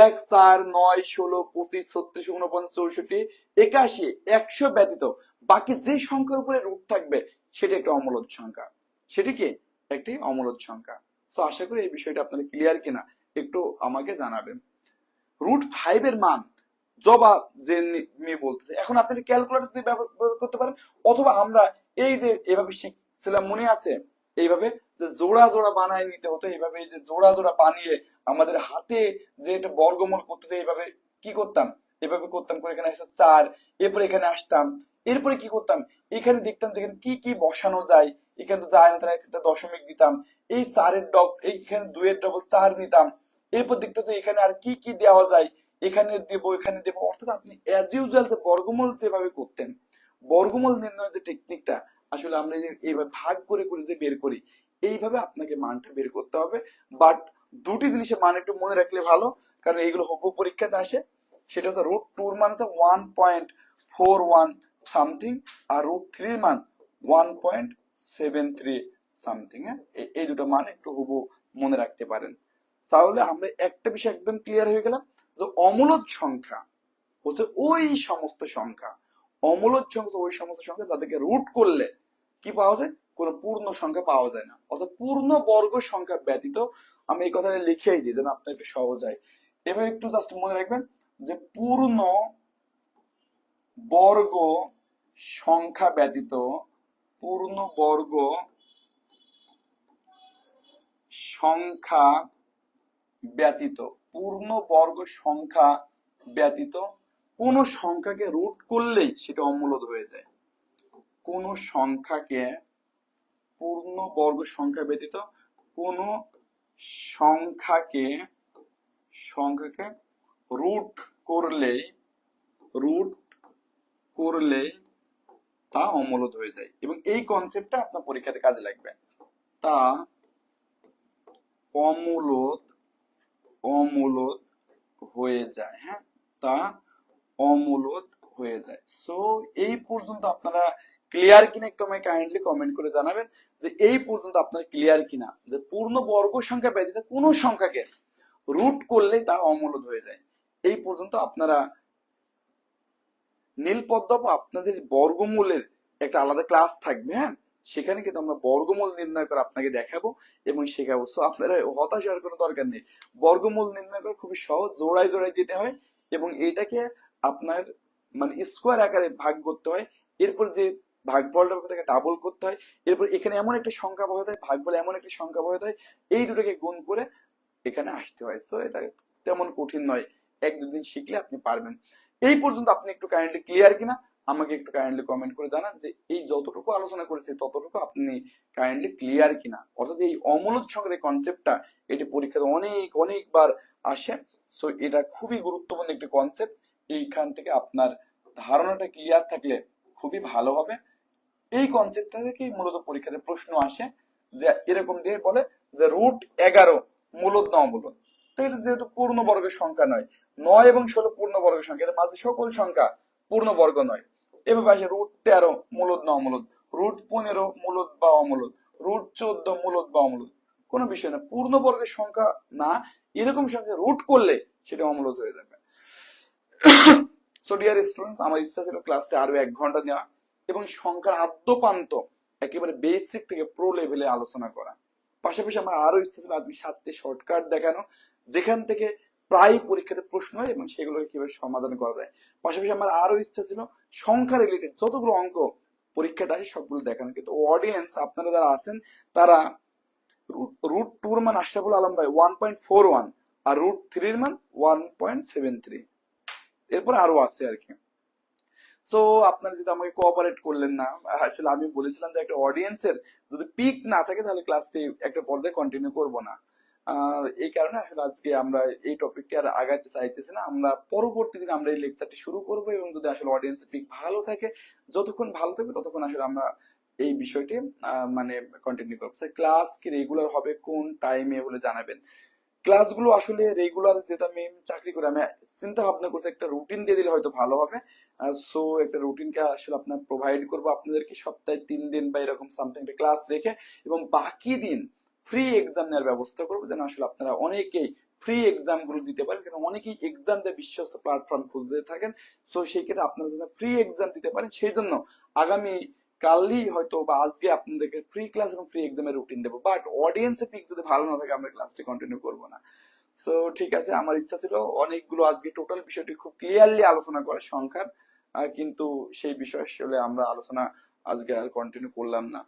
1, 4, 9, 16, 25, 36, 49, 64, 81, 100 ব্যতীত বাকি যে সংখ্যার উপরে রুট থাকবে সেটি একটা অমূলদ সংখ্যা। সেটি কি? একটি অমূলদ সংখ্যা। সো আশা করি এই বিষয়টা আপনারা ক্লিয়ার কিনা একটু আমাকে জানাবেন। √5 এর মান জবাব যে নিয়ে বলতেছে, এখন আপনি ক্যালকুলেটর দিয়ে ব্যবহার করতে পারেন, অথবা আমরা এই যে এভাবে শিখছিলাম মনে আছে, এইভাবে যে জোড়া জোড়া বানায় নিতে হতো, এইভাবে এই যে জোড়া জোড়া বানিয়ে আমাদের হাতে যে এটা বর্গমূল করতে হতো, এইভাবে কি করতাম? এভাবে করতাম, করে এখানে আসতো 4, এরপর এখানে আসতাম, এরপরে কি করতাম? এখানে দেখতাম এখানে কি কি বসানো যায়, এখানে তো যায় না, তাহলে একটা দশমিক দিতাম, এই 4 এর এইখানে 2 এর ডবল 4 নিতাম, এরপর দেখতে তো এখানে আর কি কি দেওয়া যায়, এখানে দেব, এখানে দেব। অর্থাৎ আপনি অ্যাজ ইউজুয়াল যে বর্গমূল যেভাবে করতেন, বর্গমূল নির্ণয়ের যে টেকনিকটা আসলে আমরা এইভাবে ভাগ করে করে যে বের করি, এইভাবে আপনাকে মানটা বের করতে হবে। বাট দুটি জিনিসের মান একটু মনে রাখলে ভালো, কারণ এইগুলো হুবহু পরীক্ষাতে আসে। সেটা হচ্ছে √2 এর মান হচ্ছে 1.41 সামথিং, আর √3 এর মান 1.73 সামথিং। হ্যাঁ, এই দুটো মান একটু হুবহু মনে রাখতে পারেন। তাহলে আমরা একটা বিষয় একদম ক্লিয়ার হয়ে গেলাম যে অমূলদ সংখ্যা হচ্ছে ওই সমস্ত সংখ্যা, অমূলদ সংখ্যা ওই সমস্ত সংখ্যা যাদেরকে রুট করলে কি পাওয়া যায়? কোনো পূর্ণ সংখ্যা পাওয়া যায় না। অর্থাৎ পূর্ণ বর্গ সংখ্যা ব্যতীত, আমি এই কথাটা লিখেই দিই যেন আপনার একটু সহজ হয়। এবার একটু জাস্ট মনে রাখবেন যে পূর্ণ বর্গ সংখ্যা ব্যতীত, পূর্ণ বর্গ সংখ্যা ব্যতীত, পূর্ণ বর্গ সংখ্যা ব্যতীত কোন সংখ্যাকে রুট করলেই সেটা অমূলদ হয়ে যায়। কোন সংখ্যাকে, পূর্ণ বর্গ সংখ্যা ব্যতীত কোন সংখ্যাকে সংখ্যাকে রুট করলেই, রুট করলেই তা অমূলদ হয়ে যায়। এবং এই কনসেপ্টটা আপনার পরীক্ষাতে কাজে লাগবে। তা অমূলদ, অমূলদ হয়ে যায়। হ্যাঁ, তা অমূলদ হয়ে যায়। সো এই পর্যন্ত আপনারা ক্লিয়ার কিনা একটু আমাকে কাইন্ডলি কমেন্ট করে জানাবেন যে এই পর্যন্ত আপনারা ক্লিয়ার কিনা যে পূর্ণ বর্গ সংখ্যা ব্যতীত কোন সংখ্যাকে রুট করলে তা অমূলদ হয়ে যায়। এই পর্যন্ত আপনারা নীলপদ্ম, আপনাদের বর্গমূলের একটা আলাদা ক্লাস থাকবে। হ্যাঁ, সেখানে কিন্তু আমরা বর্গমূল নির্ণয় করে আপনাকে দেখাবো এবং শেখাবো। সো আপনারা হতাশ হওয়ার কোনো দরকার নেই। বর্গমূল নির্ণয় করে খুবই সহজ, জোড়ায় জোড়ায় যেতে হয় এবং এইটাকে আপনার মানে স্কোয়ার আকারে ভাগ করতে হয়। এরপর যে ভাগফলটা তাকে ডাবল করতে হয়, এরপর এখানে এমন একটা সংখ্যা বসাতে হয়, ভাগফল এমন একটা সংখ্যা বসাতে হয়, এই দুটোকে গুণ করে এখানে আসতে হয়। সো এটা তেমন কঠিন নয়, 1-2 দিন শিখলে আপনি পারবেন। এই পর্যন্ত আপনি একটু কাইন্ডলি ক্লিয়ার কিনা আমাকে একটু কাইন্ডলি কমেন্ট করে জানান যে এই যতটুকু আলোচনা করেছি ততটুকু আপনি কাইন্ডলি ক্লিয়ার কিনা। অর্থাৎ এই অমূলদ সংখ্যার এই কনসেপ্টটা এটি পরীক্ষাতে অনেক অনেকবার আসে। সো এটা খুবই গুরুত্বপূর্ণ একটি কনসেপ্ট। এইখান থেকে আপনার ধারণাটা ক্লিয়ার থাকলে খুবই ভালো হবে। এই কনসেপ্টটা থেকেই মূলত পরীক্ষাতে প্রশ্ন আসে যে এরকম দিয়ে বলে যে √11 মূলদ না অমূলদ। তো এটা যেহেতু পূর্ণবর্গের সংখ্যা নয়, 9 এবং 16 পূর্ণবর্গের সংখ্যা, এর মাঝে সকল সংখ্যা পূর্ণবর্গ নয়। এভাবে আসে √13 মূলদ না অমূলদ, √15 মূলদ বা অমূলদ, √14 মূলদ বা অমূলদ। কোনো বিষয় না, পূর্ণবর্গের সংখ্যা না এরকম সংখ্যা রুট করলে সেটা অমূলদ হয়ে যাবে। সো ডিয়ার স্টুডেন্টস, আমার ইচ্ছা ছিল ক্লাসটা আরো 1 ঘন্টা নেওয়া এবং সংখ্যার আদ্যপান্ত একেবারে বেসিক থেকে প্রো লেভেলে আলোচনা করা। পাশাপাশি আমার আরো ইচ্ছা ছিল আজকে 7টি শর্টকাট দেখানো যেখান থেকে প্রায় পরীক্ষাতে প্রশ্ন হয় এবং সেগুলোকে কিভাবে সমাধান করা যায়। পাশাপাশি আমার আরো ইচ্ছা ছিল সংখ্যা রিলেটেড যতগুলো অঙ্ক পরীক্ষাতে আসে সবগুলো দেখানো। কিন্তু অডিয়েন্স আপনারা যারা আছেন তারা √2 মান আশরাফুল আলম ভাই 1.41 আর √3 মান 1.73, এরপর আরো আছে আর কি। সো আপনারা যদি আমাকে কোঅপারেট করলেন না, আসলে আমি বলেছিলাম যে একটা অডিয়েন্সের যদি পিক না থাকে তাহলে ক্লাসটি একটা পর্যায়ে কন্টিনিউ করব না। এই কারণে আসলে আজকে আমরা এই টপিকটি আর আগাইতে চাইতেছি না। আমরা পরবর্তী দিন আমরা এই লেকচারটি শুরু করব এবং যদি আসলে অডিয়েন্সের পিক ভালো থাকে, যতক্ষণ ভালো থাকবে ততক্ষণ আসলে আমরা এই বিষয়টি মানে কন্টিনিউ করবো। ক্লাস কি রেগুলার হবে, কোন টাইমে হলে জানাবেন। ক্লাসগুলো আসলে রেগুলার, যেহেতু আমি চাকরি করি, আমি চিন্তা ভাবনা করছি একটা রুটিন দিয়ে দিলে হয়তো ভালো হবে। সো একটা রুটিনকে আসলে আপনার প্রোভাইড করবো আপনাদেরকে, সপ্তাহে 3 দিন বা এরকম সামথিং একটা ক্লাস রেখে, এবং বাকি দিন ফ্রি এক্সাম নেওয়ার ব্যবস্থা করবো যেন আসলে আপনারা অনেকেই ফ্রি এক্সাম গুলো দিতে পারেন, কারণ অনেকেই এক্সাম দিয়ে বিশ্বস্ত প্ল্যাটফর্ম খুঁজতে থাকেন। সো সেই ক্ষেত্রে আপনারা যেন ফ্রি এক্সাম দিতে পারেন, সেই জন্য আগামী কালই হয়তো বা আজকে আপনাদেরকে ফ্রি ক্লাস এবং ফ্রি এক্সামের রুটিন দেবো। বাট অডিয়েন্সের পিক যদি ভালো না থাকে আমরা ক্লাসটি কন্টিনিউ করবো না। সো ঠিক আছে, আমার ইচ্ছা ছিল অনেকগুলো আজকে টোটাল বিষয়টি খুব ক্লিয়ারলি আলোচনা করা সংখ্যার, কিন্তু সেই বিষয় আসলে আমরা আলোচনা আজকে আর কন্টিনিউ করলাম না।